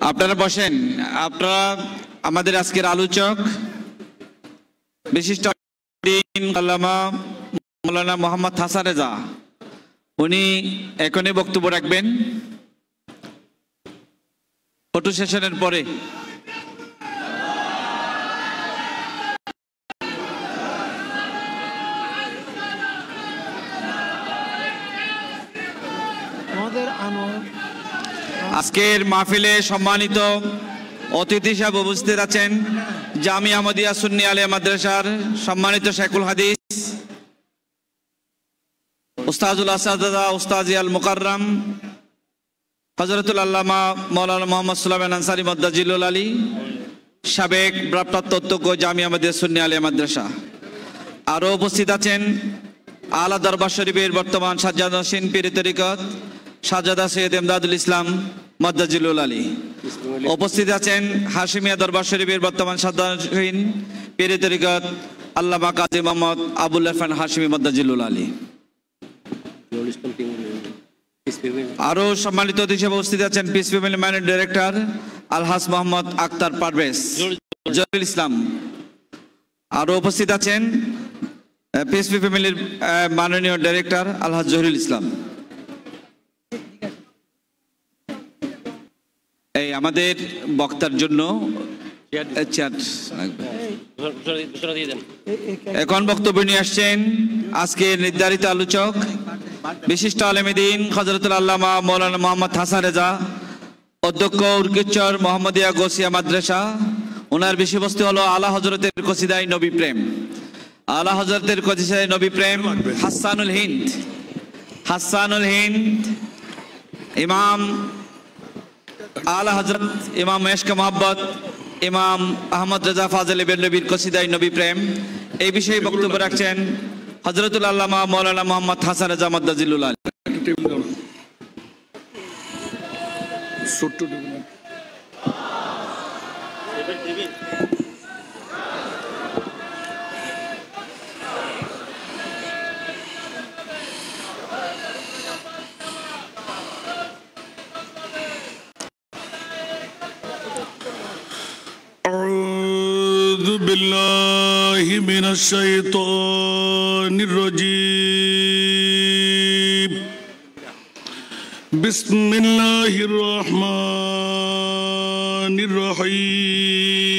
আপনারা বসেন। আপনারা আমাদের আজকের আলোচক বিশিষ্ট আল্লামা মাওলানা মোহাম্মদ হাসান রেজা, উনি এখনই বক্তব্য রাখবেন ফটো সেশনের পরে। আজকের মাহফিলে সম্মানিত অতিথি হিসেবে উপস্থিত আছেন জামিয়া আহমদিয়া সুন্নি আলিয়া মাদ্রাসার সম্মানিত শেখুল হাদিস উস্তাজুল আসাদা উস্তাজ আল মুকাররম হযরতুল আল্লামা মাওলানা মোহাম্মদ সুলাইমান আনসারী মদ্দাজিলুল আলী, সাবেক প্রাপ্তবয়স্ক অধ্যক্ষ জামিয়া আহমদিয়া সুন্নি আলিয়া মাদ্রাসা। আরও উপস্থিত আছেন আলা দরবার শরীফের বর্তমান সাজ্জাদ হোসেন পীর তরিকত সাজ্জাদা সৈয়দ ইমদাদুল ইসলাম মদ্দাজিলুল আলী। উপস্থিত আছেন হাশিমিয়া দরবার শরীফের বর্তমান সাজ্জাদ হোসেন পীর তরিকত আল্লামা কাজী মোহাম্মদ আবুল ইরফান হাশিমি মদ্দাজিলুল আলী। আরও সম্মানিত অতিথি হিসেবে উপস্থিত আছেন পিস ফ্যামিলি ম্যানেজিং ডাইরেক্টর আলহাজ মোহাম্মদ আক্তার পারভেজ জলিল ইসলাম। আরও উপস্থিত আছেন পিস ফ্যামিলির মাননীয় ডাইরেক্টর আলহাজ জহিরুল ইসলাম। এই আমাদের বক্তার জন্য এখন বক্তব্য নিয়ে আসছেন আজকে নির্ধারিত আলোচক বিশিষ্ট আলেমে দ্বীন হযরতুল আল্লামা মাওলানা মোহাম্মদ হাসান রেজা, অধ্যক্ষ উরকিচর মোহাম্মদিয়া গোসিয়া মাদ্রাসা। ওনার বিষয়বস্তু হলো আলা হযরতের কসিদায়ে নবী প্রেম। আলা হযরতের কসিদায়ে নবী প্রেম হাসানুল হিন্দ, হাসানুল হিন্দ ইমাম আলা হযরত ইমাম মেশক মোহাম্মদ ইমাম আহমদ রেজা ফাজল ইবনে নবীর কসিদায়ে নবী প্রেম। এই বিষয়ে বক্তব্য রাখছেন হযরতুল আল্লামা মাওলানা মোহাম্মদ হাসান রেজা মদ্দাজিলুল আলী। أعوذ بالله من الشيطان الرجيم بسم الله الرحمن الرحيم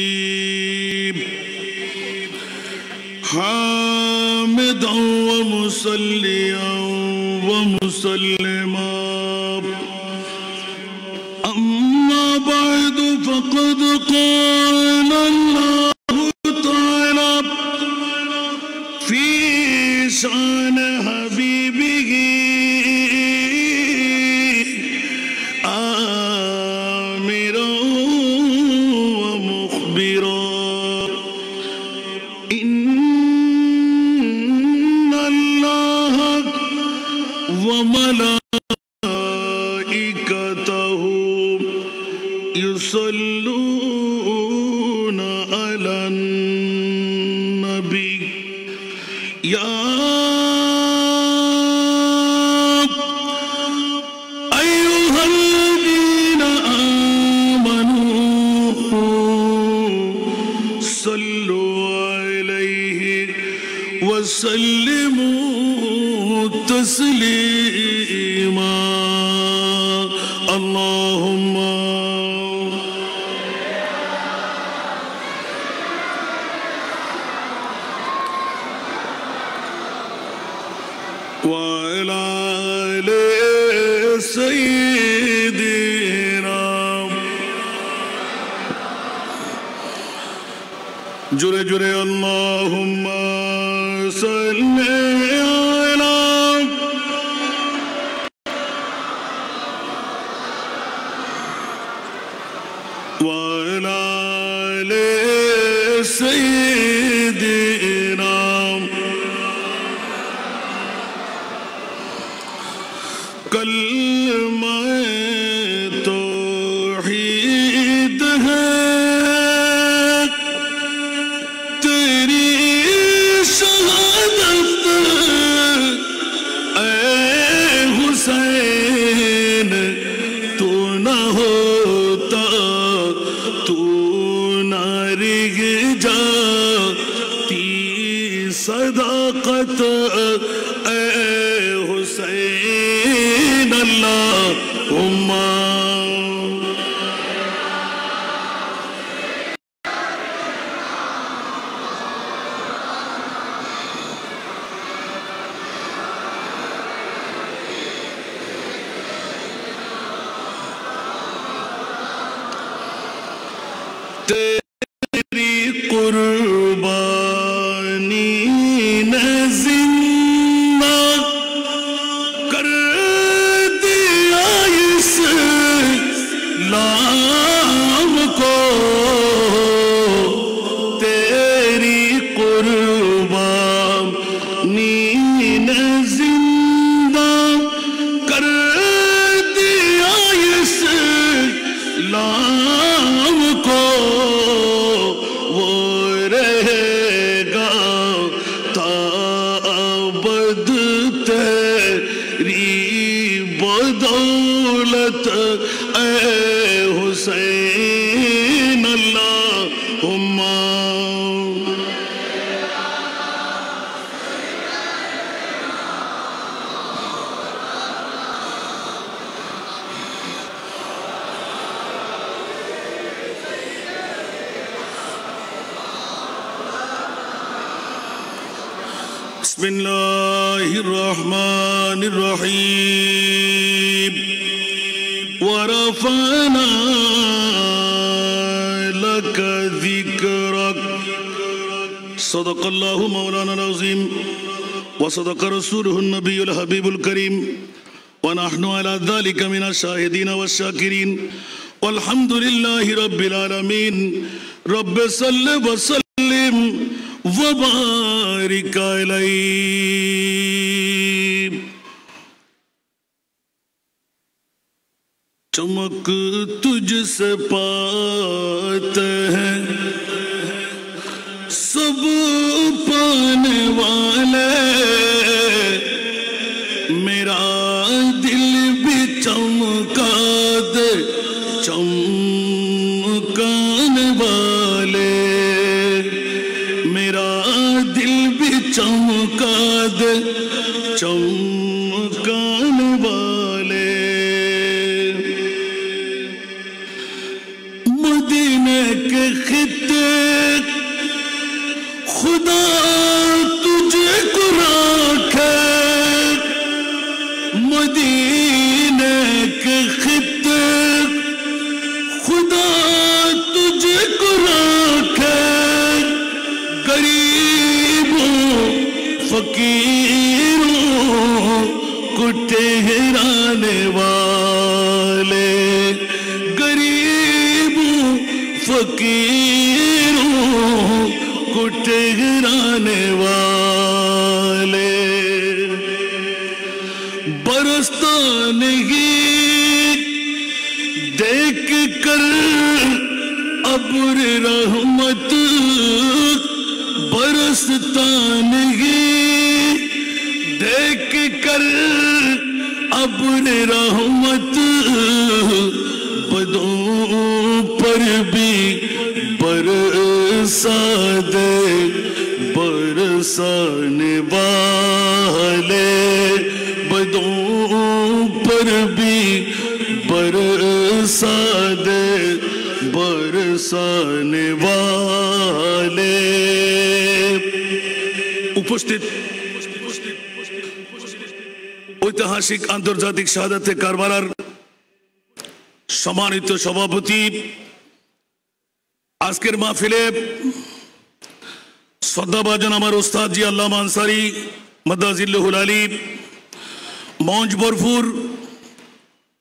حامدا ومصليا ومسلما أما بعد فقد قال الله تعالى في شأن حبيبه آمرا ومخبرا إن الله وملائكته يصلون على النبي يا أيها الذين آمنوا صلوا عليه وسلموا تسليما اللهم وعلى آل سيدنا جرے جرے اللهم صل على وعلى آل سيدنا کلمہ توحید ہے تیری شہادت اے حسین تو نہ ہوتا اللهم تیری قربانی نے زندہ کر دیا اسلام کو تیری قربانی نے زندہ کر دیا اسلام کو وہ رہے گا تا ابد تیری بدولت اے حسین اللہم بسم اللہ الرحمن الرحیم ورفعنا لك ذکرک صدق اللہ مولانا العظیم وصدق رسولہ النبی الحبیب الکریم ونحن على ذلك من الشاہدین والشاکرین والحمد للہ رب العالمین رب صلی وسلم وبارک علیہ چمک تجھ سے پاتے ہیں سب پانے والے میرا دل بھی چمکا دے چمکانے والے میرا دل بھی چمکا دے چمکانے والے مدینے کے خطے خدا تجھے کو راکھے مدینے کے خطے خدا تجھے کو راکھے غریبوں فقیروں کو ٹھہرانے والے غریبوں فقیروں کو ٹھہرانے والے برستا نہیں دیکھ کر ابر رحمت برستا نہیں دیکھ کر ابر رحمت بدوں پر بھی برسا دے برسانے والے بدوں پر بھی برسا دے برسانے والے উপস্থিত ঐতিহাসিক আন্তর্জাতিক শাহাদাতে কারবালার সম্মানিত সভাপতি আজকের মাহফিলে শ্রদ্ধাভাজন আমার উস্তাদ জি আল্লামা আনসারী মাদ্দাজিল্লাহুল আলী মঞ্চ ভরপুর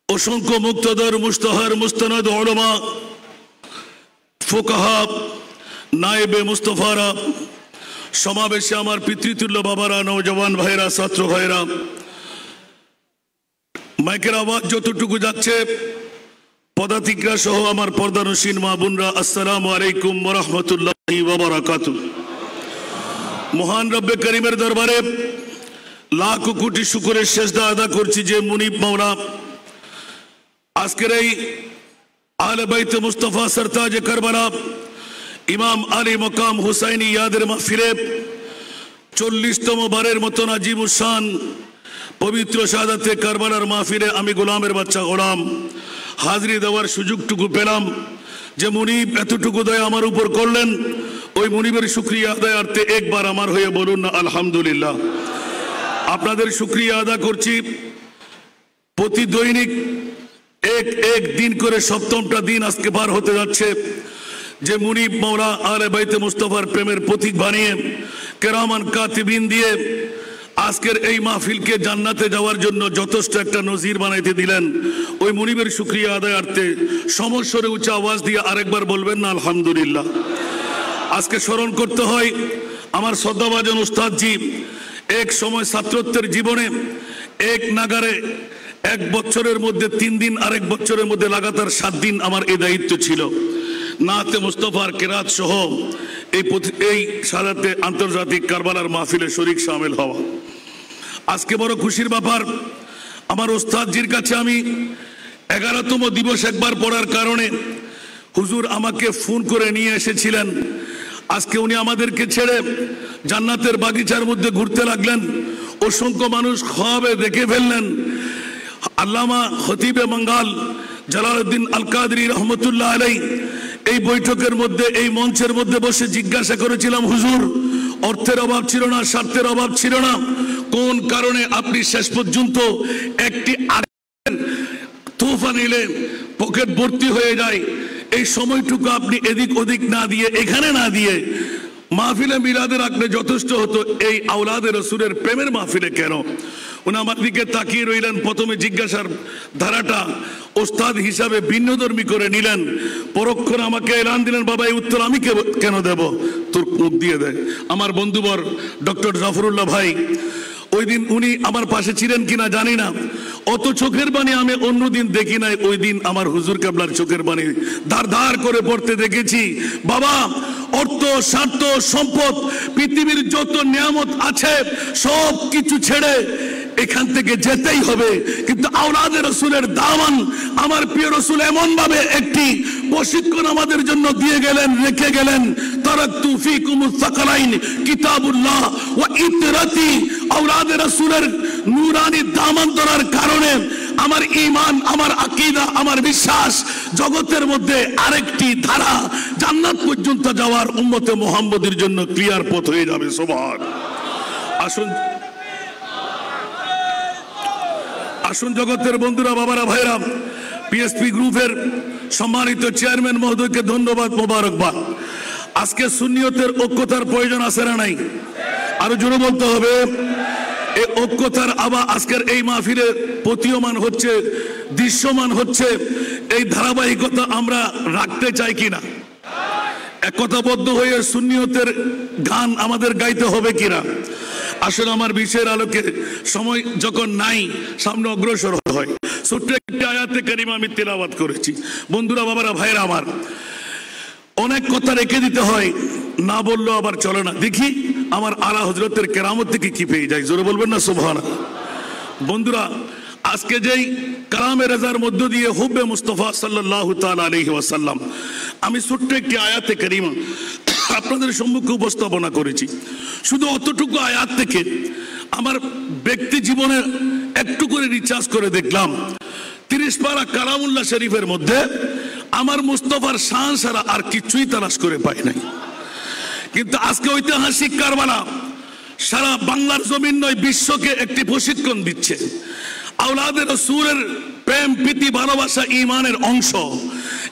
অসংখ্য মুক্তদর মুস্তাহার মুস্তানাদ উলামা ফুকাহা নায়েবে মুস্তফারা সমাবেশে আমার পিতৃতুল্য বাবারা নওজওয়ান ভাইরা ছাত্র ভাইরা মাইকের আওয়াজ যতটুকু যাচ্ছে পদাতিকরা সহ আমার পর্দানসীন মা বোনরা আসসালামু আলাইকুম ওয়া রাহমাতুল্লাহি ওয়া বারাকাতুহু মহান রব্বে করিমের দরবারে লাখ কোটি শুকরের সেজদা আদা করছি যে মুনিব মাওলা আজকের এই আহলে বাইত মুস্তাফা সরতাজ কারবালা ইমাম আলী মকাম হুসাইনি ইয়াদের মাহফিলে 40তম বারের মতো নাজিমুস শান পবিত্র শাহাদাতে কারবালার মাহফিলে আমি গোলামের বাচ্চা গোলাম হাজিরি দেওয়ার সুযোগটুকু পেলাম। যে মুনিব এতটুকু দয়া আমার উপর করলেন, ওই মুনিবের শুকরিয়া আদায়ার্থে একবার আমার হয়ে বলুন না আলহামদুলিল্লাহ। আপনাদের শুকরিয়া আদা করছি। প্রতি দৈনিক এক দিন করে সপ্তমটা দিন আজকে পার হতে যাচ্ছে। যে মুনিব মাওলা আলে বাইতে মুস্তাফার প্রেমের প্রতীক বানিয়ে কেরামান কাতিবিন দিয়ে আজকের এই মাহফিলকে জান্নাতে যাওয়ার জন্য যথেষ্ট একটা নজির বানাইতে দিলেন, ওই মুনিবের শুকরিয়া আদায়ার্থে সমস্বরে উচ্চ আওয়াজ দিয়ে আরেকবার বলবেন না আলহামদুলিল্লাহ। আজকে স্মরণ করতে হয় আমার শ্রদ্ধাভাজন উস্তাদজি এক সময় ছাত্রত্বের জীবনে এক নাগারে 1 বছরের মধ্যে 3 দিন, আরেক বছরের মধ্যে লাগাতার 7 দিন আমার এই দায়িত্ব ছিল নাতে মুস্তাফার কেরাত সহ এই সাদাতে আন্তর্জাতিক কারবালার মাহফিলে শরীক শামিল হওয়া। আজকে বড় খুশির ব্যাপার, আমার ওস্তাদজির কাছে আমি 11তম দিবস একবার পড়ার কারণে হুজুর আমাকে ফোন করে নিয়ে এসেছিলেন। আজকে উনি আমাদেরকে ছেড়ে জান্নাতের বাগিচার মধ্যে ঘুরতে লাগলেন। অসংখ্য মানুষ খাওয়াবে দেখে ফেললেন। আল্লামা খতিবে বাঙ্গাল জালালউদ্দিন আল কাদরি রহমতুল্লাহ আলাই এই বৈঠকের মধ্যে, এই মঞ্চের মধ্যে বসে জিজ্ঞাসা করেছিলাম, হুজুর অর্থের অভাব ছিল না, স্বার্থের অভাব ছিল না, কোন কারণে আপনি শেষ পর্যন্ত একটি তোফা নিলে পকেট ভর্তি হয়ে যায়, এই সময়টুকু আপনি এদিক ওদিক না দিয়ে, এখানে না দিয়ে মাহফিলে মিলাদে রাখলে যথেষ্ট হতো, এই আওলাদে রসুলের প্রেমের মাহফিলে কেন? উনি আমার দিকে তাকিয়ে রইলেন। প্রথমে জিজ্ঞাসার ধারাটা ওস্তাদ হিসাবে ভিন্নধর্মী করে নিলেন, পরক্ষণে আমাকে এলান দিলেন, বাবা এই উত্তর আমি কেন দেব, তোর মুখ দিয়ে দেয়। আমার বন্ধুবর ডক্টর জাফরুল্লাহ ভাই, ওই দিন উনি আমার পাশে ছিলেন কিনা জানি না, অত চোখের বাণী আমি অন্যদিন দেখি নাই, ওই দিন আমার হুজুর কেবলার চোখের বাণী ধার ধার করে পড়তে দেখেছি। বাবা অর্থ, স্বার্থ, সম্পদ, পৃথিবীর যত নিয়ামত আছে সব কিছু ছেড়ে এখান থেকে যেতেই হবে, কিন্তু আওলাদে রসুলের দামান আমার প্রিয় রসুল এমন ভাবে একটি প্রশিক্ষণ আমাদের জন্য দিয়ে গেলেন, রেখে গেলেন, তারাকতু ফীকুমুস সাকালাইন কিতাবুল্লাহ ওয়া ইতরাতি। আওলাদে রসুলের নূরানি দামান ধরার কারণে আমার ঈমান, আমার আকীদা, আমার বিশ্বাস জগতের মধ্যে আরেকটি ধারা জান্নাত পর্যন্ত যাওয়ার উম্মতে মুহাম্মদের জন্য ক্লিয়ার পথ হয়ে যাবে। সুবহান। আসুন জগতের বন্ধুরা, বাবারা, ভাইরা, পিএসপি গ্রুপের সম্মানিত চেয়ারম্যান মহোদয়কে ধন্যবাদ, মোবারকবাদ। আজকে সুন্নিয়তের ঐক্যতার প্রয়োজন আছে না নাই? আরো জোরে বলতে হবে। এই ঐক্যতার আবার আজকের এই মাহফিলে প্রতীয়মান হচ্ছে, দৃশ্যমান হচ্ছে। এই ধারাবাহিকতা আমরা রাখতে চাই কিনা, একতাবদ্ধ হয়ে সুন্নিয়তের গান আমাদের গাইতে হবে কিনা? আসলে আমার বিষয়ের আলোকে সময় যখন নাই, সামনে অগ্রসর হয়। ছোট্ট একটি আয়াতে কারিমা আমি তেলাওয়াত করেছি। বন্ধুরা, বাবারা, ভাইরা আমার, অনেক কথা রেখে দিতে হয়, না বললেও আবার চলে না। দেখি আমার আলা হযরতের কেরামত থেকে কি পেয়ে যায়, জোরে বলবেন না সুবহানাল্লাহ। বন্ধুরা, আজকে যেই কালামে রেজার মধ্য দিয়ে হুব্বে মুস্তাফা সাল্লাল্লাহু তাআলা আলাইহি ওয়াসাল্লাম আমি ছোট্ট একটি আয়াতে কারিমা আপনাদের সম্মুখে উপস্থাপনা করেছি। শুধু অতটুকু আয়াত থেকে আমার ব্যক্তি জীবনে একটু করে রিচার্জ করে দেখলাম, 30 পারা কালামুল্লাহ শরীফের মধ্যে আমার মুস্তাফার শান ছাড়া আর কিছুই তালাশ করে পাই নাই। কিন্তু আজকে ঐতিহাসিক কারবালা সারা বাংলার জমিন নয়, বিশ্বকে একটি প্রশিক্ষণ দিচ্ছে। আওলাদে রাসূলের প্রেম, প্রীতি, ভালোবাসা ঈমানের অংশ।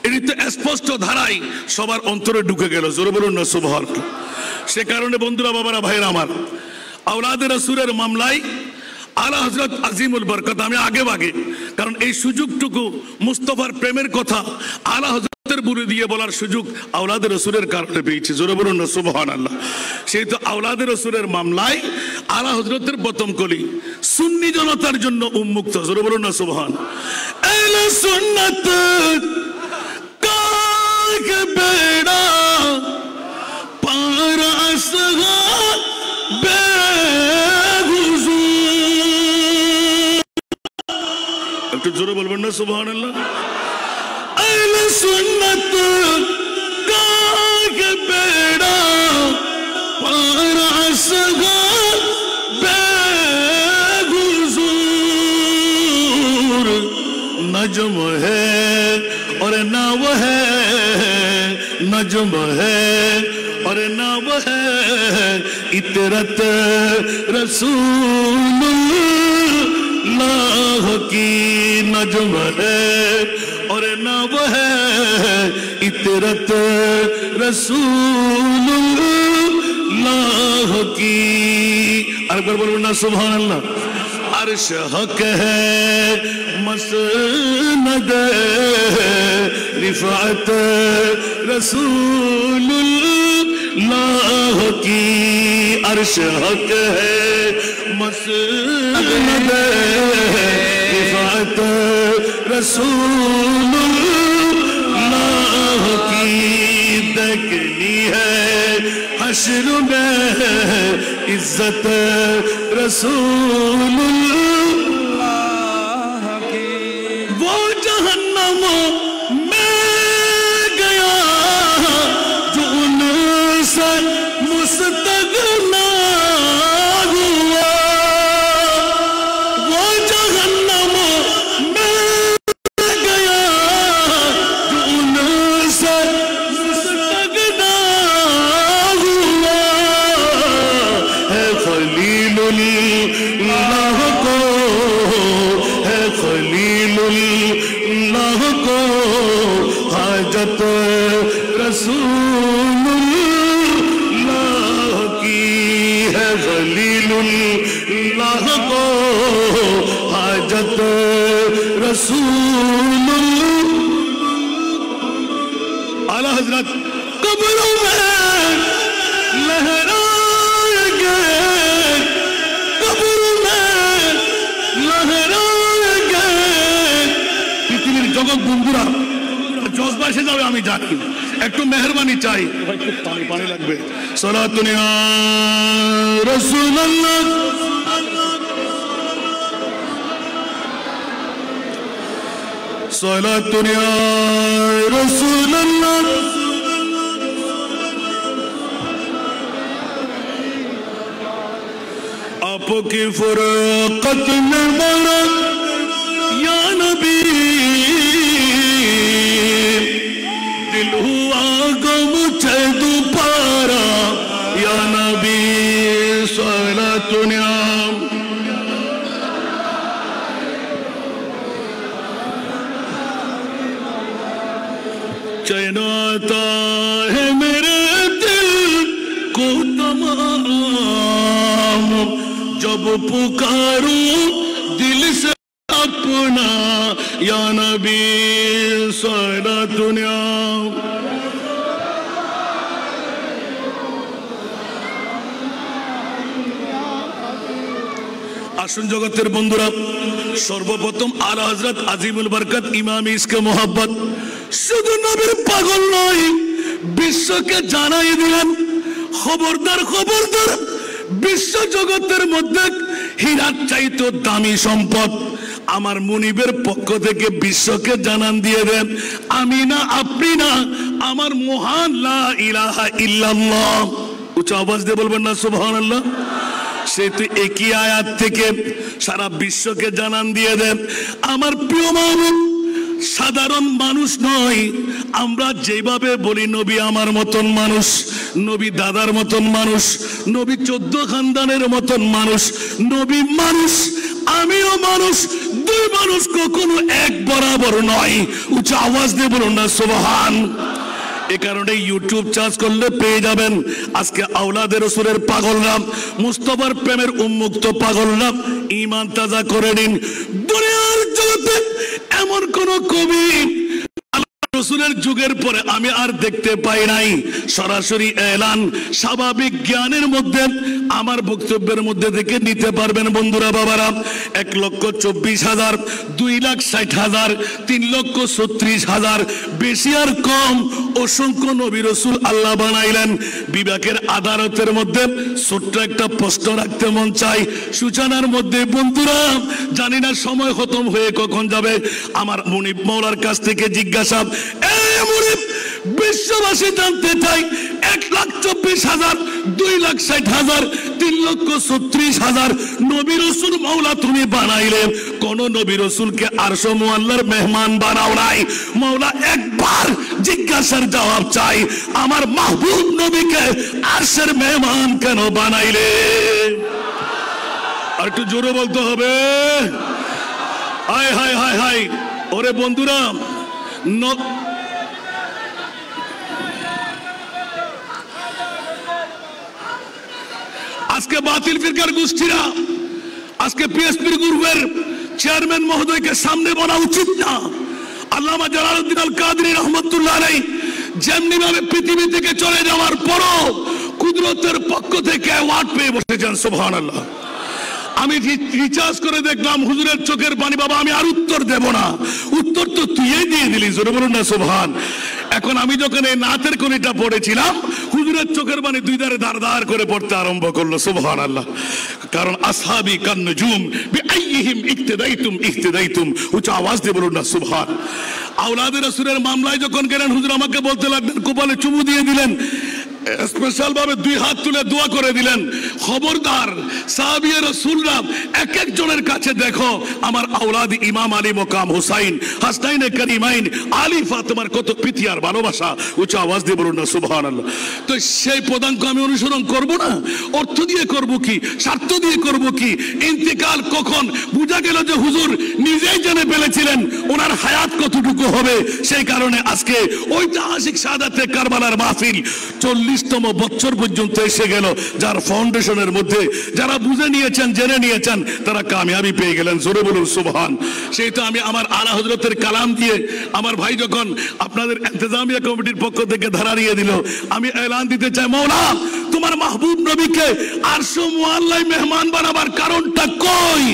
এটি তো স্পষ্ট ধারায় সবার অন্তরে ঢুকে গেল, জোরে বলুন না সুবহানাল্লাহ। সে কারণে বন্ধুরা, বাবারা, ভাইরা আমার, আওলাদে রাসূলের মামলায় আলা হযরত আজিমুল বরকত আমি আগে ভাগে, কারণ এই সুযোগটুকু মুস্তাফার প্রেমের কথা আলা হযরতের বুড়ি দিয়ে বলার সুযোগ আওলাদে রাসূলের কারণে পেয়েছি, জোরে বলুন না সুবহানাল্লাহ। সেই তো আওলাদে রাসূলের মামলায় আলা হযরতের প্রথম কলি সুন্নি জনতার জন্য উন্মুক্ত, জোরে বলুন না সুবহান। আহলে সুন্নাত কা বেড়া পার আসগা বে একটু জোরে বলবেন না সুবহানাল্লাহ। আহলে সুন্নাত কা বেড়া পার আসগা বে গুজু नजम है और ना वो है नजम है और ना वो है इतरत रसूलुल्लाह की नजम है और ना वो है इतरत रसूलुल्लाह की अकबर बोलो ना सुभान अल्लाह अर्श हक है मसनद रिफात रसूलुल्लाह की अर्श हक है मसनद रिफात रसूलुल्लाह की देखनी है हश्र में इज्जत रसूलुल्लाह की वो जहन्नम में गया जो उनसे मुस्तगना हुआ वो जहन्नम में गया जो उनसे मुस्तगना हुआ है खलीलुल्लाह को है खलीलुल्लाह को हाजत रसूलुल्लाह की है खलीलुल्लाह को हाजत रसूलुल्लाह आला हजरत कब्रों में लहराएंगे कब्रों में लहराएंगे পৃথিবীর জগৎ বন্ধুরা জজবা এসে যাবে আমি জানি একটু মেহেরবানি চাই একটু পানি লাগবে সালাতুন ইয়া রাসূলুল্লাহ সালাতুন ইয়া রাসূলুল্লাহ आपकी फुरकत में बड़ा या नबी दिल हुआ गम छे दोबारा या नबी सलातुन चैन आता है मेरे दिल को तमाम जब पुकारूं दिल से अपना या नबी सारा दुनिया आसन जगतेर बंधुरा सर्वप्रथम आला हजरत आजिमुल बरकत इमाम इसके मोहब्बत शुधु नबीर पागल नय विश्वके जानाई दिलेन खबरदार खबरदार বিশ্ব জগতের মধ্যে হীরার চাইতে দামি সম্পদ আমার মুনিবের পক্ষ থেকে বিশ্বকে জানান দিয়ে দেন আমি না আপনি না আমার মহান লা ইলাহা ইল্লাল্লাহ উচ্চ আওয়াজ দিয়ে বলবেন না সুবহানাল্লাহ সে তো একই আয়াত থেকে সারা বিশ্বকে জানান দিয়ে দেন আমার প্রিয় মাহবুব সাধারণ মানুষ নয় আমরা যেভাবে বলি নবী আমার মতন মানুষ নবী দাদার মতন মানুষ নবী 14 খানদানের মতন মানুষ নবী মানুষ আমিও মানুষ দুই মানুষ কখনো এক বরাবর নয় উচ্চ আওয়াজ দিয়ে বলুন না সুবহান এই কারণে ইউটিউব চার্জ করলে পেয়ে যাবেন আজকে আওলাদে রাসূলের পাগলরা মুস্তাফার প্রেমের উন্মুক্ত পাগলরা ঈমান তাজা করে নিন দুনিয়ার জগতে এমন কোন কবি রাসূলের যুগের পরে আমি আর দেখতে পাই নাই সরাসরি এলান স্বাভাবিক জ্ঞানের মধ্যে আমার বক্তব্যের মধ্যে থেকে নিতে পারবেন বন্ধুরা বাবারা 1,24,000 2,60,000 3,36,000 বেশি আর কম অসংখ্য নবী রাসূল আল্লাহ বানাইলেন বিবেকের আদালতের মধ্যে ছোট্ট একটা প্রশ্ন রাখতে মন চাই সূচনার মধ্যে বন্ধুরা জানি না সময় খতম হয়ে কখন যাবে আমার মুনিব মাওলার কাছ থেকে জিজ্ঞাসা বিশ্ববাসী জানতে চাই 1,24,000 2,60,000 3,36,000 নবী রাসূল মাওলা তুমি বানাইলে কোন নবী রাসূলকে আরশ মুআল্লার মেহমান বানাও নাই। মাওলা একবার জিজ্ঞাসার জবাব চাই, আমার মাহবুব নবীকে আরশের মেহমান কেন বানাইলে? আর একটু জোরে বলতে হবে। হায় হায় হায় হায়। ওরে বন্ধুরা, আজকে বাতিল ফিরকার গোষ্ঠীরা, আজকে পিএসপির গ্রুপের চেয়ারম্যান মহোদয়কে সামনে বলা উচিত না। আল্লামা জালালউদ্দিন আল কাদরি রহমাতুল্লাহ আলাইহি যেমনি ভাবে পৃথিবী থেকে চলে যাওয়ার পরও কুদরতের পক্ষ থেকে অ্যাওয়ার্ড পেয়ে বসেছেন। সুবহানাল্লাহ। আমি রিচার্জ করে দেখলাম হুজুরের চোখের পানি। বাবা আমি আর উত্তর দেব না, উত্তর তো তুই দিয়ে দিলি। জোরে বলুন না সুবহান। এখন আমি যখন এই নাতের কোণিটা পড়েছিলাম, হুজুরের চোখের পানি দুই ধারে ধার ধার করে পড়তে আরম্ভ করলো। সুবহানাল্লাহ। কারণ আসহাবি কান নুজুম বিআইহিম ইক্তদাইতুম ইক্তদাইতুম। উচ্চ আওয়াজ দিয়ে বলুন না সুবহান। আওলাদে রাসূলের মামলায় যখন গেলেন, হুজুর আমাকে বলতে লাগলেন, কপালে চুমু দিয়ে দিলেন, স্পেশাল ভাবে দুই হাত তুলে দোয়া করে দিলেন, খবরদার সাহাবিয়ে রাসূলরা এক একজনের কাছে দেখো আমার আওলাদ ইমাম আলী মোকাম হুসাইন হাসনাইনে করিমাইন আলী ফাতেমার কত প্রীতি আর ভালোবাসা। উচ্চ আওয়াজ দিয়ে বলুন না সুবহানাল্লাহ। তো সেই পদাঙ্ক আমি অনুসরণ করব না? অর্থ দিয়ে করব কি, স্বার্থ দিয়ে করব কি? ইন্তেকাল কখন? বুঝা গেল যে হুজুর নিজেই জেনে ফেলেছিলেন ওনার হায়াত কতটুকু হবে। সেই কারণে আজকে ঐতিহাসিক শাহাদাতে কারবালার মাহফিল 40তম বছর পর্যন্ত এসে গেল। যার ফাউন্ডেশনের মধ্যে যারা বুঝে নিয়েছেন, জেনে নিয়েছেন, তারা কামিয়াবি পেয়ে গেলেন। জোরে বলুন সুবহান। সেই তো আমি আমার আলা হযরতের কালাম দিয়ে, আমার ভাই যখন আপনাদের ইন্তেজামিয়া কমিটির পক্ষ থেকে ধারা নিয়ে দিল, আমি এলান দিতে চাই, মাওলা তোমার মাহবুব নবীকে আরশ মুআল্লায় মেহমান বানাবার কারণটা কই?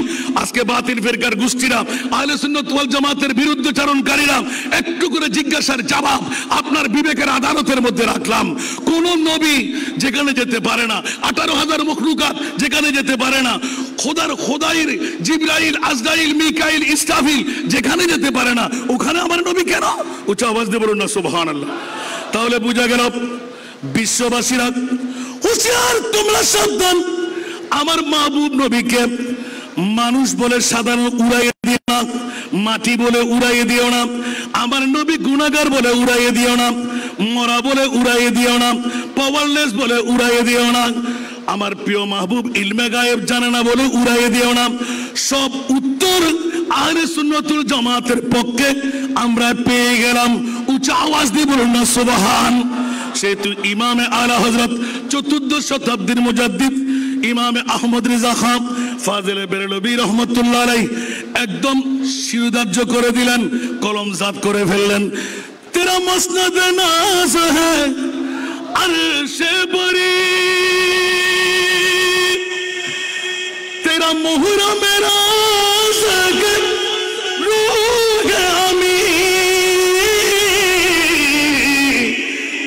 আজকে বাতিল ফিরকার গোষ্ঠীরা, আহলে সুন্নাত ওয়াল জামাতের বিরুদ্ধচারণকারীরা একটু করে জিজ্ঞাসার জবাব আপনার বিবেকের আদালতের মধ্যে রাখলাম। কোন নবী যেখানে যেতে পারে না, 18,000 মখলুকাত যেখানে যেতে পারে না, খোদাইর জিবরাইল আজরাইল মিকাইল ইসরাফিল যেখানে যেতে পারে না, ওখানে আমার নবী কেন? উচ্চ আওয়াজ দিয়ে বলুন না সুবহানাল্লাহ। তাহলে বুঝা গেল বিশ্ববাসীরা হুঁশিয়ার, তোমরা সাবধান। আমার মাহবুব নবীকে মানুষ বলে সাধারণ উড়াইয়ে দিও না, মাটি বলে উড়াইয়ে দিও না, আমার নবী গুনাহগার বলে উড়াইয়ে দিও না, মরা বলে উড়াইয়ে দিও না, পাওয়ারলেস বলে উড়াইয়ে দিও না, আমার প্রিয় মাহবুব ইলমে গায়েব জানে না বলে উড়াইয়ে দিও না। সব উত্তর আহলে সুন্নাতুল জামাতের পক্ষে আমরা পেয়ে গেলাম। উচ্চ আওয়াজ দিয়ে বলুন না সুবহান। সেহেতু ইমামে আলা হযরত 14 শতাব্দীর মুজাদ্দিদ ইমামে আহমদ রিজা খান ফাজিলে বেরেলভী রহমতুল্লাহ আলাইহি একদম শিরোধার্য করে দিলেন, কলমজাত করে ফেললেন। তেরা মসনদ নাজ হ্যায় আরশে বরি, তেরা মুহরম রাজ কে রূহ আमी,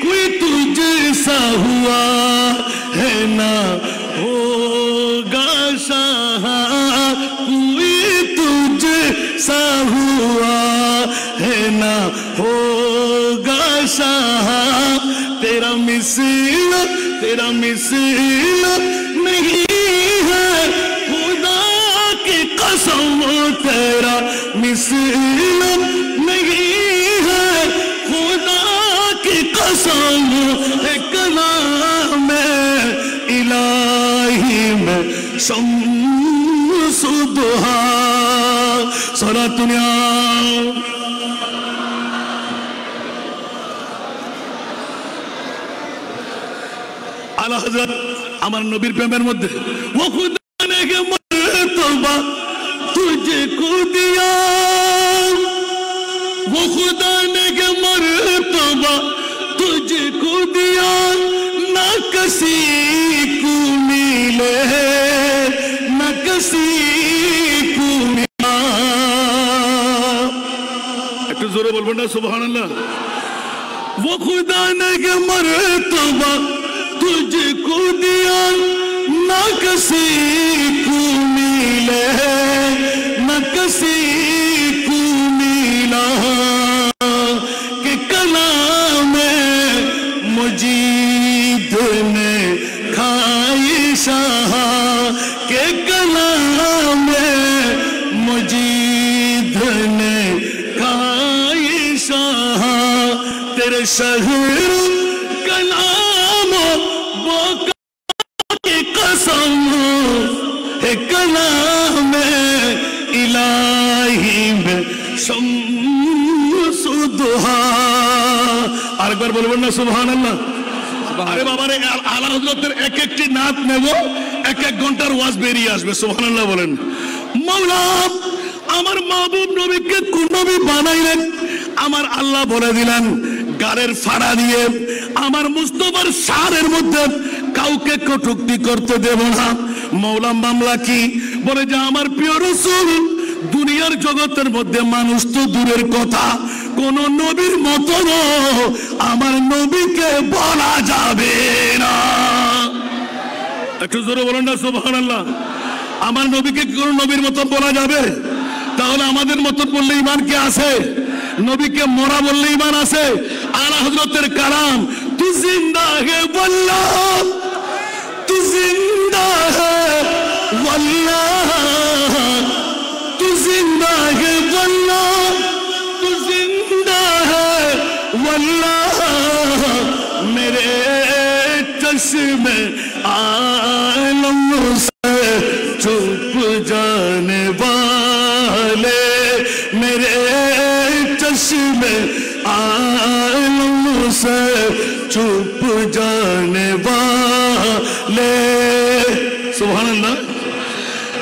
कोई तुझसा हुआ है ना होगा शाह, कोई तुझसा हुआ है ना होगा शाह, तेरा मिसल नहीं है खुदा की कसम, तेरा मिसल नहीं है खुदा की कसम, कलाम इलाही में शम्स दुहा सलातुनिया। আলা হযরত আমার নবীর প্রেমের মধ্যে वो खुदा ने के मर्तबा तुझको दिया, वो खुदा ने के मर्तबा तुझको दिया, ना किसी को मिले ना किसी को मिला। একটু জোরে বলবেন না সুবহানাল্লাহ। वो खुदा ने के मर्तबा तुझको दिया, ना किसी को मिले ना किसी को मिला, कि कलाम मुजीद ने खाई शाह, के कलाम मुजीद शहर का नाम वो की कसम है कलाम इलाही में शम्स दुहा আরেকবার বলবেন না সুবহানাল্লাহ আরে বাবা রে আলা হযরতের এক একটি নাত নেব এক এক ঘন্টার ওয়াজ বেরিয়ে আসবে সুবহানাল্লাহ বলেন মাওলা আমার মাহবুব নবীকে কোন নবী বানাইলেন আমার আল্লাহ বলে দিলেন গারের ফাড়া দিয়ে আমার মুস্তাফার শানের মধ্যে কাউকে কটূক্তি করতে দেব না মাওলা মামলা কি বলে যে আমার প্রিয় রাসূল দুনিয়ার জগতের মধ্যে মানুষ তো দূরের কথা কোন নবীর মতো আমার নবীকে বলা যাবে না একটু জোরে বলেন না সুবহানাল্লাহ আমার নবীকে কোন নবীর মতো বলা যাবে তাহলে আমাদের মতো বললে ঈমান কি আছে নবীকে মরা বললে ঈমান আছে আলা হযরতের কালাম তু জিন্দা হে ওয়াল্লাহ তু জিন্দা হে ওয়াল্লাহ তু জিন্দা হে ওয়াল্লাহ তু জিন্দা হে ওয়াল্লাহ মেরে চশমে আলম से चुप जाने वाले मेरे चश्मे आलम से चुप जाने वाले सुभान अल्लाह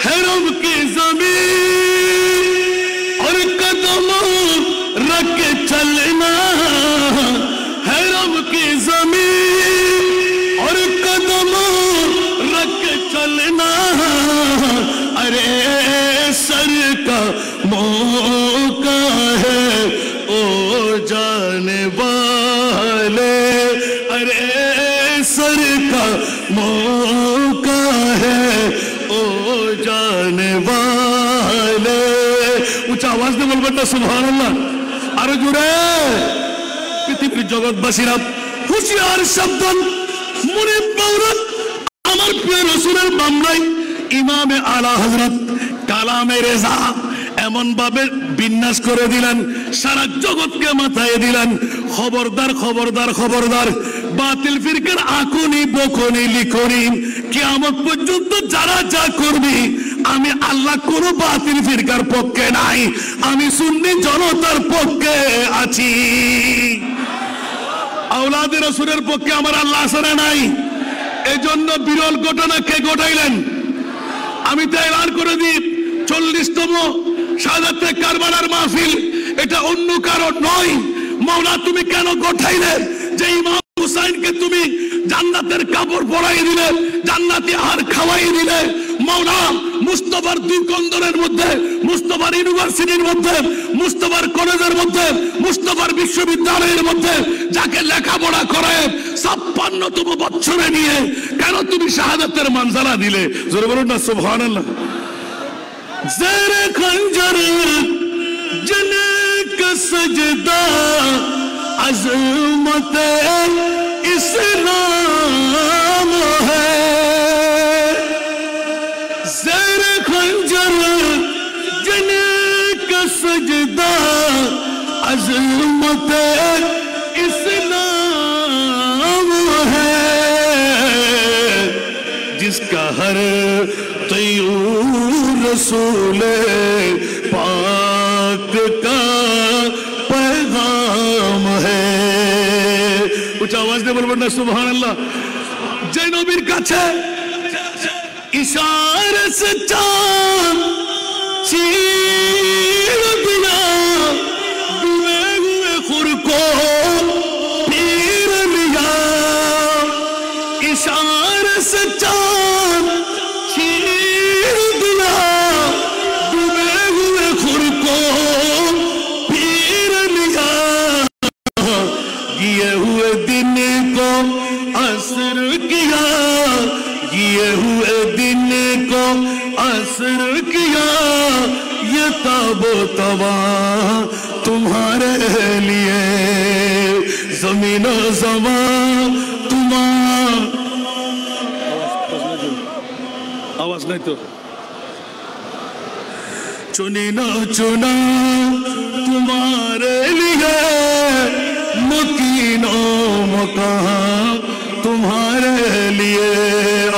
हरम की ज़मीन और कदम रख के चलना हरम की ज़मीन और कदम रख के चलना अरे सर का मौका है ओ जाने वाले अरे सर का मौका है ओ जाने वाले ऊंचा आवाज में बोलबेन ना सुभान अल्लाह আরো জোরে পৃথিবীর জগৎবাসীরা হুঁশিয়ার সাবধান মুনিব মাওলানা আমার প্রিয় রাসূলের মামলায় ইমামে আলা হযরত কালামে রেজা এমন ভাবে বিন্যাস করে দিলেন সারা জগৎকে মাথায় দিলেন খবরদার খবরদার খবরদার বাতিল ফিরকার আকুনি বকুনি লিখনি কিয়ামত পর্যন্ত যারা যা করবি আমি আল্লাহ কোন বাতিল ফিরকার পক্ষে নাই আমি সুন্নি জনতার পক্ষে আছি আওলাদে রাসূলের পক্ষে আমার আল্লাহ আসরে নাই এজন্য বিরল ঘটনা কে ঘটাইলেন আমি তো এলান করে দিই 40তম শাহাদাতে কারবালার মাহফিল এটা অন্য কারণ নয় মাওলা তুমি কেন ঘটাইলে যে ইমাম হুসাইনকে তুমি জান্নাতের কাপড় পরাই দিলে জান্নাতি আহার খাওয়াই দিলে মাওলা মুস্তাফার দুই কন্দরের মধ্যে মুস্তাফার ইউনিভার্সিটির মধ্যে মুস্তাফার কলেজের মধ্যে মুস্তাফার বিশ্ববিদ্যালয়ের মধ্যে যাকে লেখাপড়া করে 56তম বছরে নিয়ে কেন তুমি শাহাদাতের মানজালা দিলে জোরে বলুন না সুবহানাল্লাহ ज़ेरे खंजर जने का सजदा अज़मत इस्लाम है ज़ेरे खंजर जने का सजदा अज़मत इस्लाम है जिसका हर तय्यूर रसूल पाक का पैगाम है कुछ आवाज दे बोलबेन ना सुभान अल्लाह जे नबीर काछे इशारे से चांद चीर दिया डूबे हुए खुर को पीर लिया इशारे से चांद असर किया ये ताबो तवा तुम्हारे लिए जमीन ज़मा तुम्हारा आवाज नहीं तो चुनी न चुना तुम्हारे लिए मुकी कहाँ तुम्हारे लिए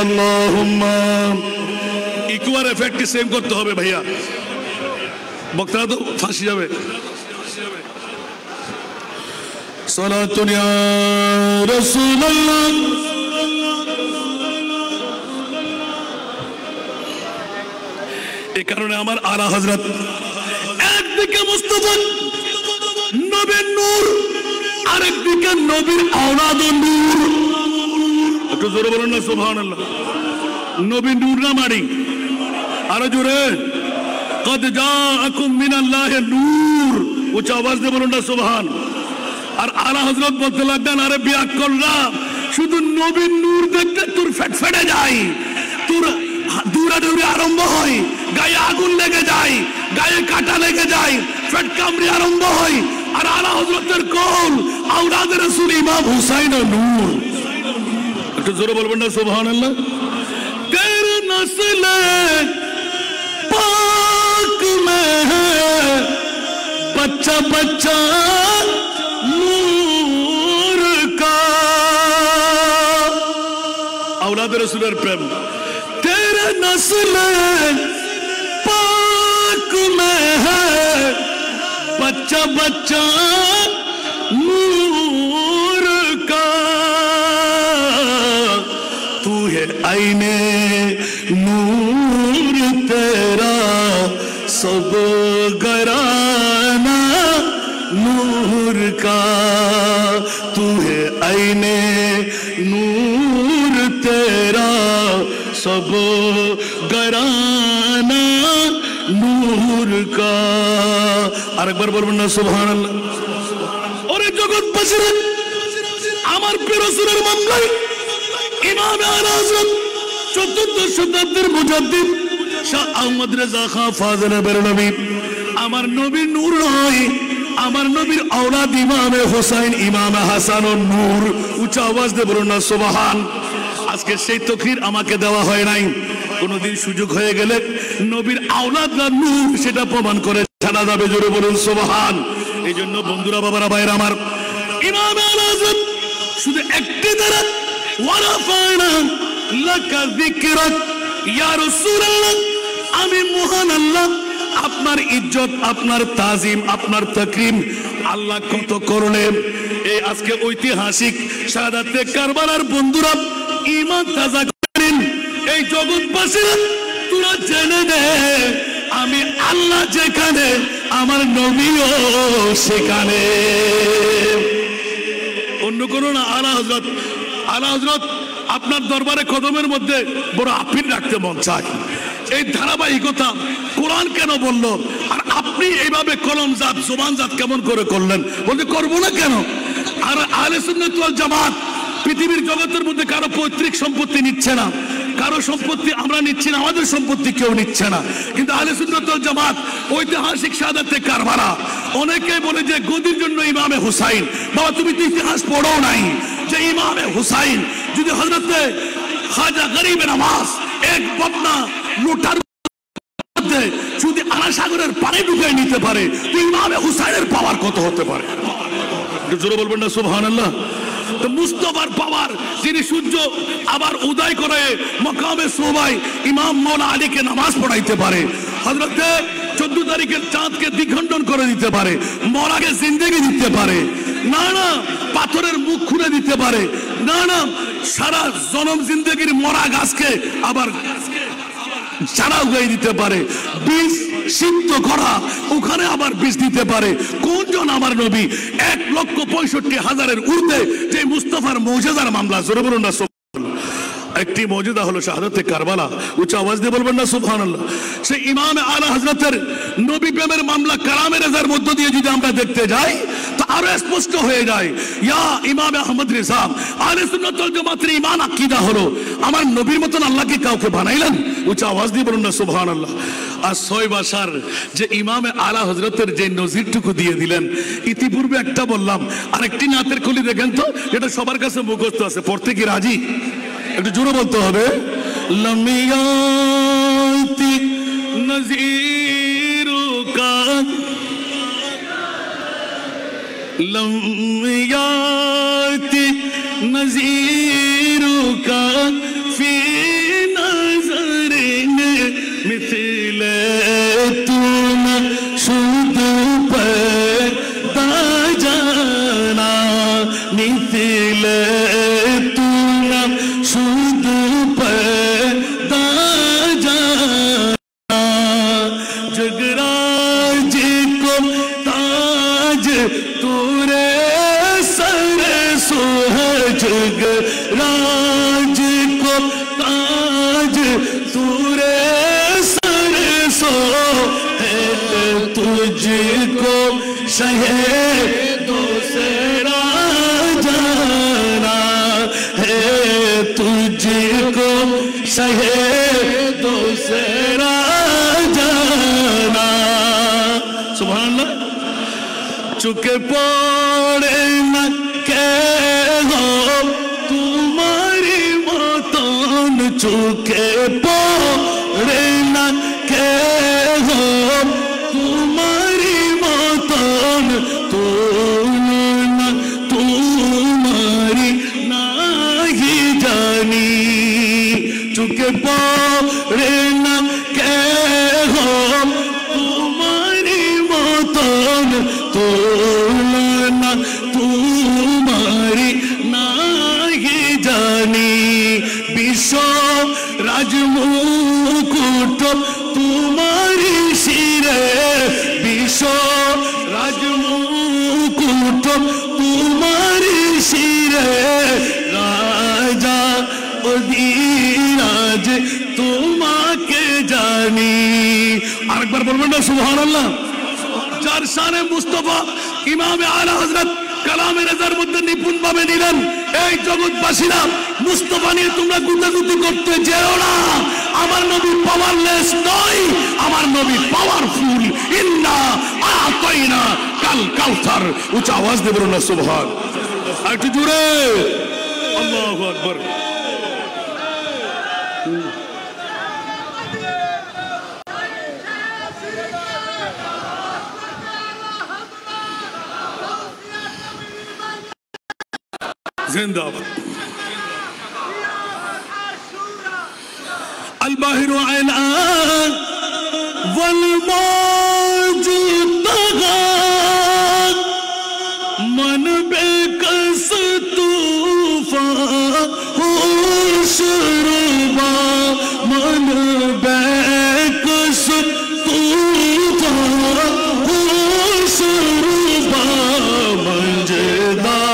अल्लाहुम्मा इक्वार इफेक्ट सेम करते होबे भैया बक्ता तो फांसी जावे सलातुन या रसूलल्लाह এই কারণে আমার আলা হযরত একদিকে মুস্তাফা নবীর নূর আরেকদিকে নবীর আওলাদ নূর একটু জোরে বলুন না সুবহানাল্লাহ নবীর নূর না মারি আরো জোরে কদ জাআকুম মিনাল্লাহি নূর উচ্চ আওয়াজ দিয়ে বলুন না সুবহান আর আলা হযরত বলতে লাগলেন আরে বিয়াক করলাম শুধু নবীর নূর দেখতে তোর ফেটে যায় তোর দৌড়াদৌড়ি আরম্ভ হয় গায়ে আগুন লেগে যায় গায়ে কাটা লেগে যায় পেট কামড়ি আরম্ভ হয় আর আলা হযরতের কোল আওলাদ রাসূল ইমাম হুসাইন নূর একটু জোরে বলবেন না সুবহানাল্লাহ তেরে নসলে পাক মে बच्चा बच्चा नूर का औलाद रसूलेर प्रेम तेरे नस्ल पाक में है बच्चा बच्चा नूर का तू है आईने नूर तेरा सब घराना नूर का तू है आईने नूर तेरा सब घराना नूर का আর একবার বলবেন না সুবহানাল্লাহ ওরে জগৎ বাসীরা আমার প্রিয় রাসূলের মামলায় ইমাম আলা হযরত চতুর্থ শতাব্দীর মুজাদ্দিদ শাহ আহমদ রেজা খান ফাজিল বেরলভী আমার নবীর নূর নয় আমার নবীর আওলাদ ইমামে হোসেন ইমামে হাসানুন নূর উচ্চ আওয়াজ দিয়ে বলুন না সুবহান আজকে সেই তকরীর আমাকে দেওয়া হয় নাই কোনদিন সুযোগ হয়ে গেলে নবীর আওলাদ না নূর সেটা প্রমাণ করে ছাড়া যাবে জোরে বলুন সুবহান এইজন্য বন্ধুরা বাবারা ভাইরা আমার ইমামে আলা হযরত শুধু একটি দ্বারা ওয়ারাফানা লাকা যিকরাক ইয়া রাসূলুল্লাহ আমি মহান আল্লাহ আপনার ইজ্জত আপনার তাজিম আপনার তাকরীম আল্লাহ কত করলেন এই আজকে ঐতিহাসিক শাহাদাতে কারবালার বন্ধুরা ঈমান তাজা করেন এই জগৎবাসীরা তোরা জেনে নে আমি আল্লাহ যেখানে আমার নবীও সেখানে অন্য কোনো না আলা হযরত আপনার দরবারে কদমের মধ্যে বড় আপিল রাখতে মন চায় এই ধারাবাহিকতা কোরআন কেন বলল আর আপনি এইভাবে কলমজাত জবানজাত কেমন করে করলেন বলতে করবো না কেন আর আহলে সুন্নাত ওয়াল জামাত পৃথিবীর জগতের মধ্যে কারো পৈতৃক সম্পত্তি নিচ্ছে না কারো সম্পত্তি আমরা নিচ্ছি না আমাদের সম্পত্তি কেউ নিচ্ছে না কিন্তু আহলে সুন্নাত ওয়াল জামাত ঐতিহাসিক শাহাদাতে কারবালা অনেকে বলে যে গদির জন্য ইমামে হুসাইন বাবা তুমি তো ইতিহাস পড়ো নাই যে ইমামে হুসাইন যদি হযরতে খাজা গরিব নওয়াজ এক বদনা লোটার মধ্যে যদি আনা সাগরের পানি ঢুকিয়ে নিতে পারে তো ইমামে হুসাইনের পাওয়ার কত হতে পারে জোরে বলবেন না সুবহানাল্লাহ তো মুস্তাফার পাওয়ার যিনি সূর্য আবার উদয় করে মাকামে সোবাই ইমাম মওলা আলীকে নামাজ পড়াইতে পারে হযরতে 14 তারিখের চাঁদকে দ্বিখণ্ডন করে দিতে পারে মরাকে জিন্দেগি দিতে পারে না না পাথরের মুখ খুলে দিতে পারে না না সারা জনম জিন্দেগির মরা গাছকে আবার চারা উগাই দিতে পারে বীজ সিদ্ধ করা ওখানে আবার বীজ দিতে পারে কোনজন আমার নবী 1,65,000-এর ঊর্ধ্বে যে মুস্তাফার মুজিজার মামলা জোরে বলুন না একটি মওজুদা হলো শাহাদাতে কারবালা উচ্চ আওয়াজ দিয়ে বলবেন না সুবহানাল্লাহ সেই ইমামে আলা হযরতের নবী প্রেমের মামলা কালামে রেজার মধ্য দিয়ে যদি আমরা দেখতে যাই তো আরো স্পষ্ট হয়ে যায় ইয়া ইমাম আহমদ রেজা আহলে সুন্নাত ওয়াল জামাতের ঈমান আকীদা হলো আমার নবীর মতন আল্লাহকে কাউকে বানাইলেন উচ্চ আওয়াজ দিয়ে বলুন না সুবহানাল্লাহ আর 6 বাশার যে ইমামে আলা হযরতের যে নজিরটুকু দিয়ে দিলেন ইতিপূর্বে একটা বললাম আরেকটি নাতের কলি দেখেন তো এটা সবার কাছে মুখস্থ আছে পড়তে কি রাজি একটু জোরে বলতে হবে লমিয়াতি নজিরুকা লমিয়াতি नज़ीरों का फी नज़र मिथले तू न शुद्ध पैदा जाना मिथले तू न शुद्ध पैदा जाना जगराज को ताज तूरे सर सो है जगराज को ताज तूरे सर सो है तुझको शहीदों से जाना है तुझको शहीदों से जाना सुभान अल्लाह चुके पड़े न के हो तुम्हारी मतन चुके पड़े न के हो तुम्हारी मतन तुम्हारी नाही जानी चुके पड़े न के हो तुम्हारी मतन तुम्हारी नाही जानी विश्व राजमुकुट तुम्हारी शिरे विश्व राजमुकुट तुम्हारी शिरे राजा अधिराज तुम्हाके जानी আরেকবার বলবেন না সুবহানাল্লাহ যার শানে মুস্তাফা ইমামে আলা হযরত কালামে রেজার মধ্যে নিপুণ ভাবে নিলেন এই জগৎবাসীরা মুস্তাফা নিয়ে তোমরা গুতাগুতি করতে যেও না আমার নবী পাওয়ারলেস নয় আমার নবী পাওয়ারফুল ইন্না আতাইনা কাল কাউসার উচ্চ আওয়াজ দিয়ে বলুন না সুবহান আর একটু জোরে আল্লাহু আকবার जिंदाबाद الباهر عنا والموج طغى من بكس طوفان شربا من بكس طوفان شربا منجدار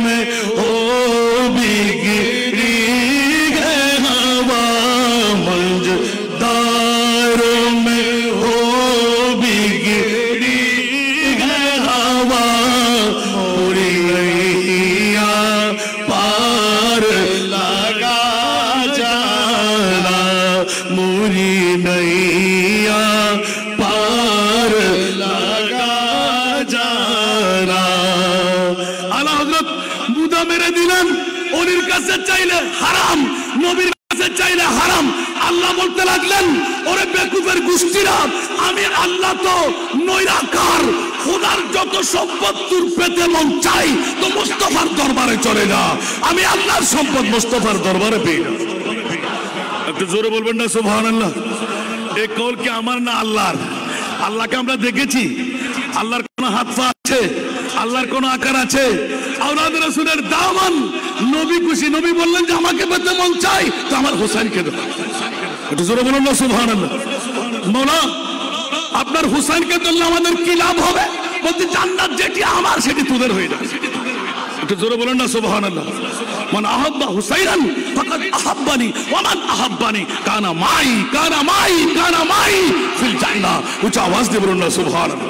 में हो बिगड़ी है हवा मंजदारों में हो बिगड़ी है हवा पूरी नैया पार लगा जाना पूरी नैया पार लगा जाना आला हज़रत मुदा मेरे दिलन ওলির কাছে চাইলে হারাম নবীর কাছে চাইলে হারাম আল্লাহ বলতে লাগলেন ওরে বেকুফের গোষ্ঠীরা আমি আল্লাহ তো নৈরাকার খোদার যত সম্পদ তোর পেতে মন চাই তো মুস্তাফার দরবারে চলে যা আমি আল্লাহর সম্পদ মুস্তাফার দরবারে পেয়ে না একটু জোরে বলবেন না সুবহানাল্লাহ এই কল কি আমার না আল্লাহর আল্লাহকে আমরা দেখেছি আল্লাহর কোন হাত পা আছে আল্লাহর কোন আকার আছে আওলাদ রাসূলের দামান নবী খুশি নবী বললেন যে আমাকে পেতে মন চাই তো আমার হোসেনকে দাও একটু জোরে বলুন না সুবহানাল্লাহ মাওলা আপনার হোসেনকে দিলে আমাদের কি লাভ হবে বলতে জান্নাত যেটি আমার সেটি তোদের হয়ে যাবে একটু জোরে বলুন না সুবহানাল্লাহ মান আহাব্বা হুসাইনান ফাকাদ আহাব্বানি ওয়া মান আহাব্বানি কানা মাই ফিল জান্নাহ উচ্চ আওয়াজ দিয়ে বলুন না সুবহানাল্লাহ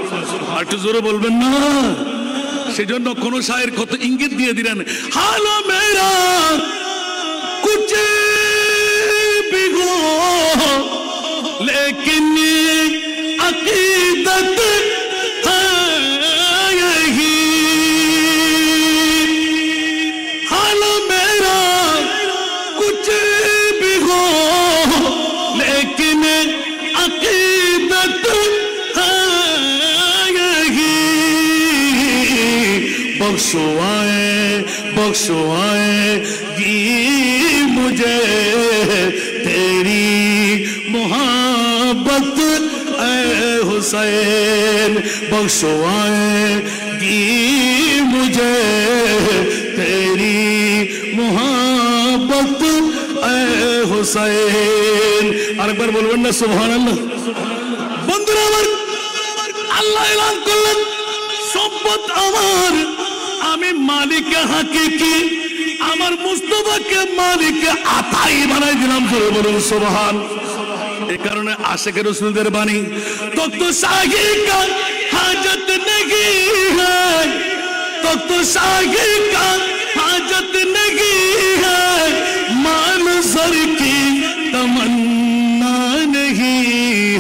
আর একটু জোরে বলবেন না সেজন্য কোন শায়ের কত ইঙ্গিত দিয়ে দিলেন হালো মেরা কুছ भी हो लेकिन अकीदत है यही हाल मेरा कुछ भी हो लेकिन अकीदत है यही बख्शवाए बख्शवाएगी मुझे तेरी मोहब्बत ऐ हुसैन बख्शवाएगी मुझे तेरी मोहब्बत ऐ हुसैन আরেকবার বলবেন না সুবহানাল্লাহ বন্ধুরা আমার আল্লাহ এলান করলেন সম্পদ আমার আমি মালিক হাকিকি আমার মুস্তাফাকে মালিক আতাই বানাই দিলাম জোরে বলুন সুবহান এই কারণে আশিক রাসূলদের বাণী তখ্ত শাহী কা হাজত नहीं है तख्त शाही का हाजत नहीं है माल सर की तमन्ना नहीं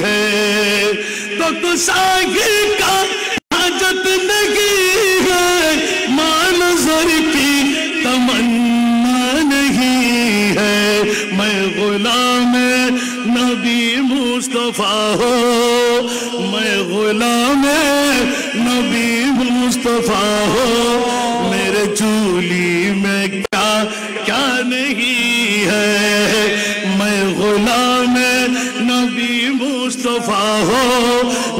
है तख्त शाही का हाजत नहीं है माल सर की तमन्ना नहीं है मैं गुलाम नबी मुस्तफा हो मैं गुलाम नबी मुस्तफा हो मेरे झोली में क्या क्या नहीं है मैं गुलाम नबी मुस्तफा हो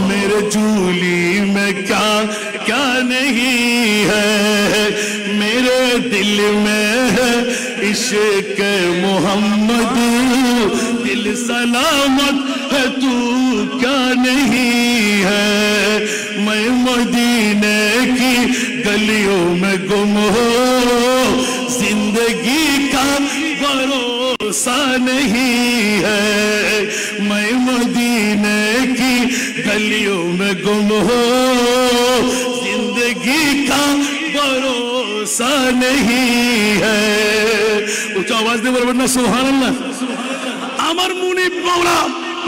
मेरे झोली में क्या क्या नहीं है मेरे दिल में है इश्क मोहम्मद दिल सलामत है तू क्या नहीं है मैं मदीने की गलियों में गुम हो जिंदगी का भरोसा नहीं है मैं मदीने की गलियों में गुम हो जिंदगी का भरोसा नहीं है उच्च आवाज दे बोलবেন না সুবহানাল্লাহ আমার মুনিব মাওলা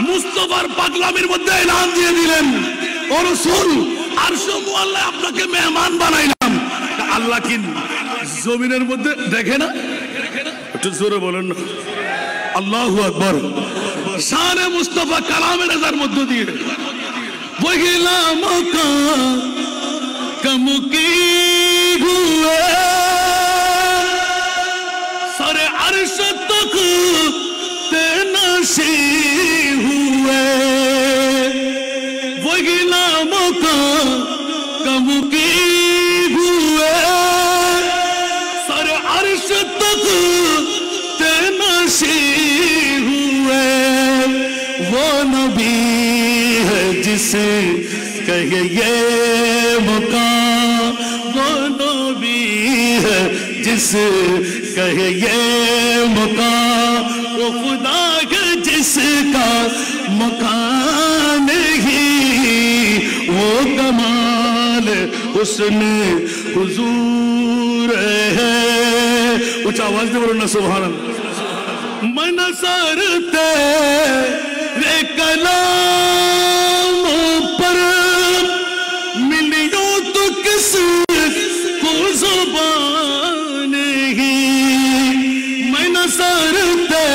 মুস্তাফার পাগলামির মধ্যে এলান দিয়ে দিলেন ও রাসূল আরশ মুআল্লা আপনাকে মেহমান বানাইলাম আল্লাহ কি জমিনের মধ্যে দেখে না একটু জোরে বলেন না আল্লাহু আকবার শানে মুস্তাফা কালামে নজর মধ্যে দিয়ে বহিলা মকা কমকি হুয়ে সারে আরশ তক तेनाशी हुए वो गिलामों का कम की हुए सर अर्श तक तेनाशी हुए वो नबी है जिसे कहे ये मुकाम वो नबी है जिसे कहे ये मुकाम वो खुदा है जिसका मकान ही वो कमाल उसने हुजूर है उच्च आवाज से बोलो ना सुभान अल्लाह मन सरते रे कलाम पर मिलियो तो किस को जुबान ही मन सरते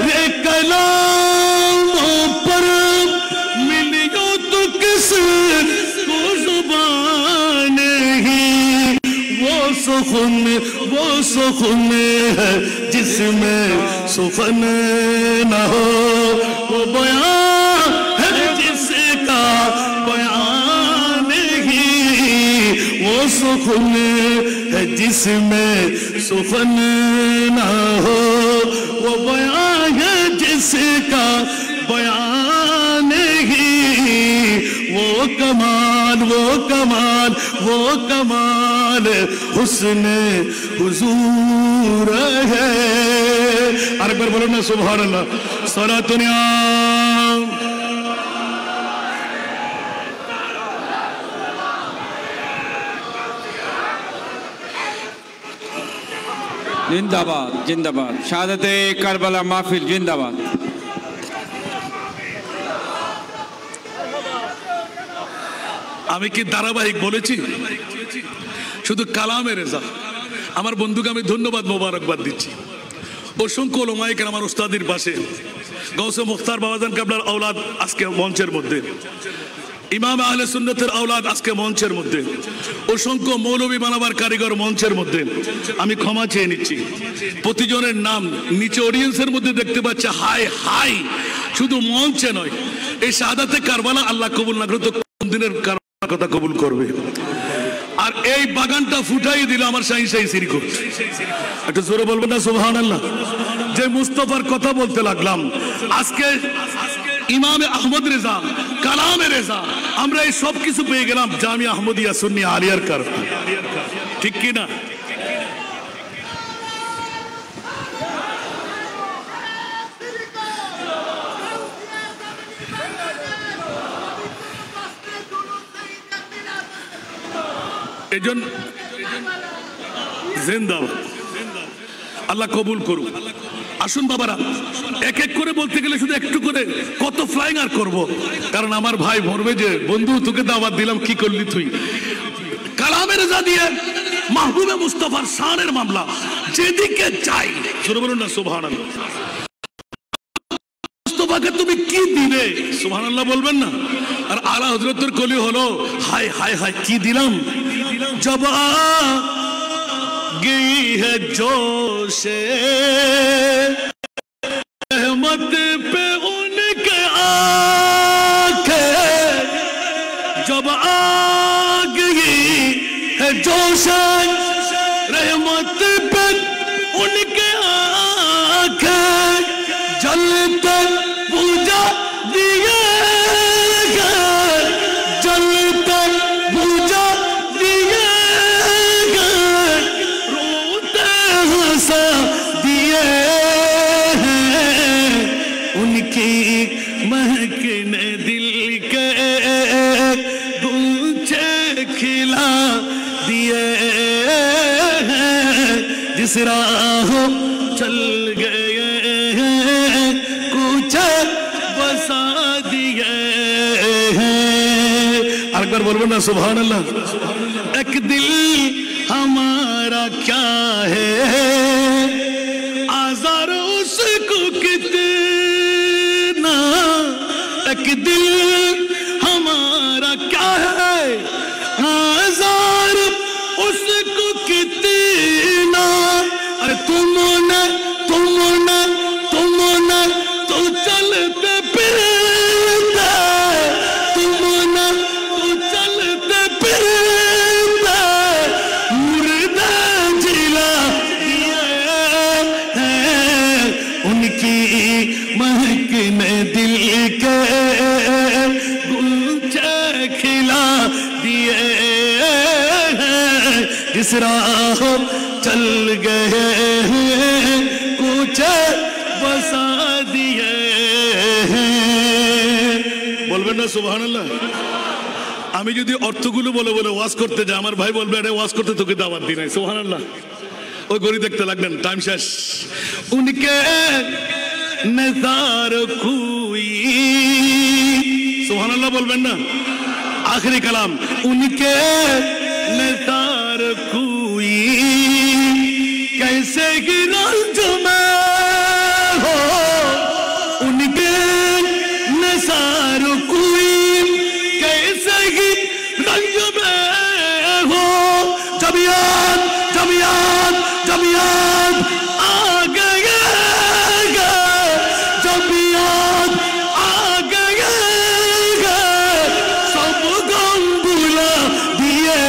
रे कलाम पर मिलियो तो किस को जुबान ही वो सुखन है जिसमें सुखन न हो वो बयान है जिसका बयान ही वो सुखन है जिसमें सुखन न हो वो बयान है जिसका बयान ही वो कमाल वो कमाल वो कमाल हुस्न हुजूर है अरबर बोलो ना सुभान अल्लाह सलातुनिया जिंदाबाद जिंदाबाद शहादते करबला महफिल जिंदाबाद আমি কি ধারাবাহিক বলেছি শুধু কালামে রেজা আমার বন্ধুকে আমি ধন্যবাদ মোবারকবাদ দিচ্ছি অসংখ্য ওলামায়ে কেরাম আমার উস্তাদের পাশে গৌসে মুখতার বাবাজান কাবলার আওলাদ আজকে মঞ্চের মধ্যে ইমাম আহলে সুন্নতের আওলাদ আজকে মঞ্চের মধ্যে, অসংখ্য মৌলবী বানাবার কারিগর মঞ্চের মধ্যে, আমি ক্ষমা চেয়ে নিচ্ছি। প্রতিজনের নাম নিচে অডিয়েন্সের মধ্যে দেখতে পাচ্ছে, হাই হাই, শুধু মঞ্চে নয়, এই শাহাদাতে কারবালা আল্লাহ কবুল না করে তো কোন দিনের কারবালার কথা কবুল করবে? আর এই বাগানটা ফুটাই দিল আমার শাহিন শাহী সিরিকুট। একটু জোরে বলবেন না সুবহানাল্লাহ? যে মুস্তফার কথা বলতে লাগলাম, আজকে ইমামে আহমদ রেজা, কালামে রেজা, আমরা এই সব কিছু পেয়ে গেলাম জামিয়া আহমদিয়া সুন্নিয়া আলিয়ার কারণে, ঠিক কি না? এজন জিন্দাবাদ, আল্লাহ কবুল করুক। আসুন বাবারা, এক এক করে বলতে গেলে শুধু একটু করে কত ফ্লাইং আর করবো, কারণ আমার ভাই মরবে যে, বন্ধু তোকে দাওয়াত দিলাম কি করলি তুই? কালামে রেজা দিয়ে মাহবুবে মুস্তাফার শানের মামলা যেদিকে চাই, শুরু বলুন না সুবহানাল্লাহ। মুস্তাফাকে তুমি কি দিলে সুবহানাল্লাহ বলবেন না? আর আলা হযরতের কলি হলো হাই হাই হাই কি দিলাম। जब आ गई है जोशे रहमत पे उनके आंखें, जब आ गई है जोशे रहमत पे उनके आंखें, जलते पूजा दिए गए, जलते पूजा महकने दिल के गुलछे खिला दिए, जिस राह चल गए कुछ बसा दिए। अकबर बोलो ना सुभान अल्लाह। एक दिल हमारा क्या है, आज़ार उसको कितना, एक दिल हमारा क्या है, आज़ार उसको कितना। अरे तुमने तो चलते फिरते, तुमने तो चलते फिरते मुर्दा जिला दिए हैं, उनकी महकने दिल के गुलछे खिला दिए हैं, जिस राह चल गए कुछ बसा दिए हैं। বলবেন না সুবহানাল্লাহ? আমি যদি অর্থগুলো বলে বলে ওয়াজ করতে যাই, আমার ভাই বলবে আরে ওয়াজ করতে তোকে দাওয়াত দি নাই। সুবহানাল্লাহ। ওই ঘড়ি দেখতে লাগলেন, টাইম শেষ। উনকে नज़ार कोई, सुभान अल्लाह बोलबेन ना? आखिरी कलाम, उनके नज़ार कोई कैसे गिरज में हो, उनके नज़ार कोई कैसे गिरज में हो, जब याद आ गए, सब गम भुला दिए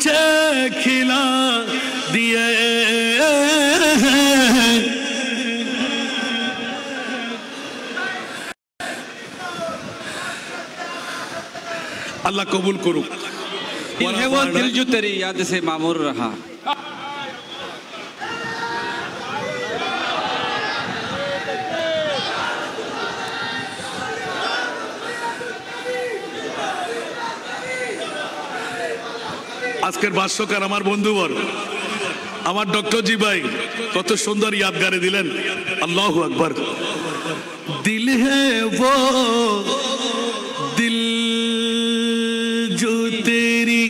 مجھے کھلا دیے ہیں اللہ قبول کرو دل ہے وہ دل جو تیری یاد سے معمور رہا আজকের ভাষ্যকার আমার বন্ধুবর আমার ডক্টর জি ভাই কত সুন্দর ইয়াদগারে দিলেন আল্লাহু আকবার দিল है वो दिल जो तेरी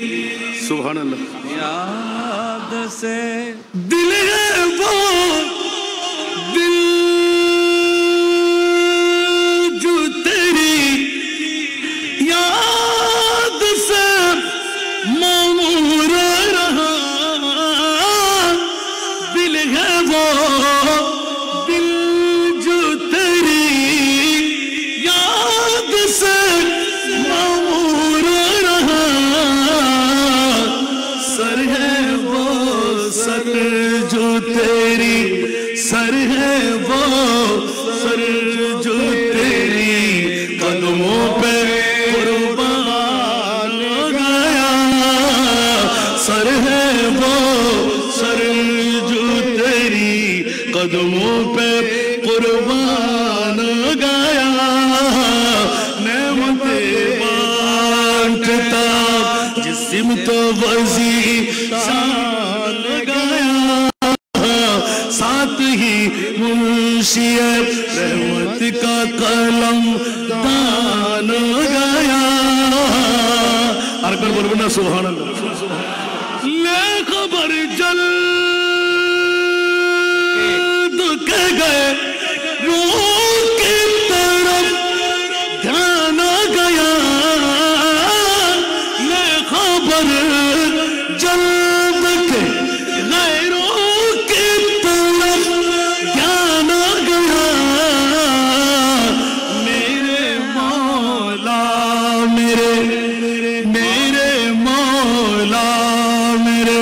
सुभान अल्लाह याद से दिल है वो दिल जो तेरी याद से मामूर रहा दिल है वो दिल जो तेरी याद से मामूर रहा सर है वो सर जो तेरी सर है वो सर जो तेरी कदमों पे कुर्बान गया सर है वो सर जो तेरी कदमों पे कुर्बान गया नेमतें बांटता जिस्म तो वजी शान गया साथ ही मुंशी रहमत का कलम दान गया अरकर बोल ना सुभान अल्लाह ले खबर जल्द के गए रूह की तरफ ध्यान गया ले खबर जल्द के गैरों की तरफ ध्यान गया मेरे मौला मेरे मेरे मौला मेरे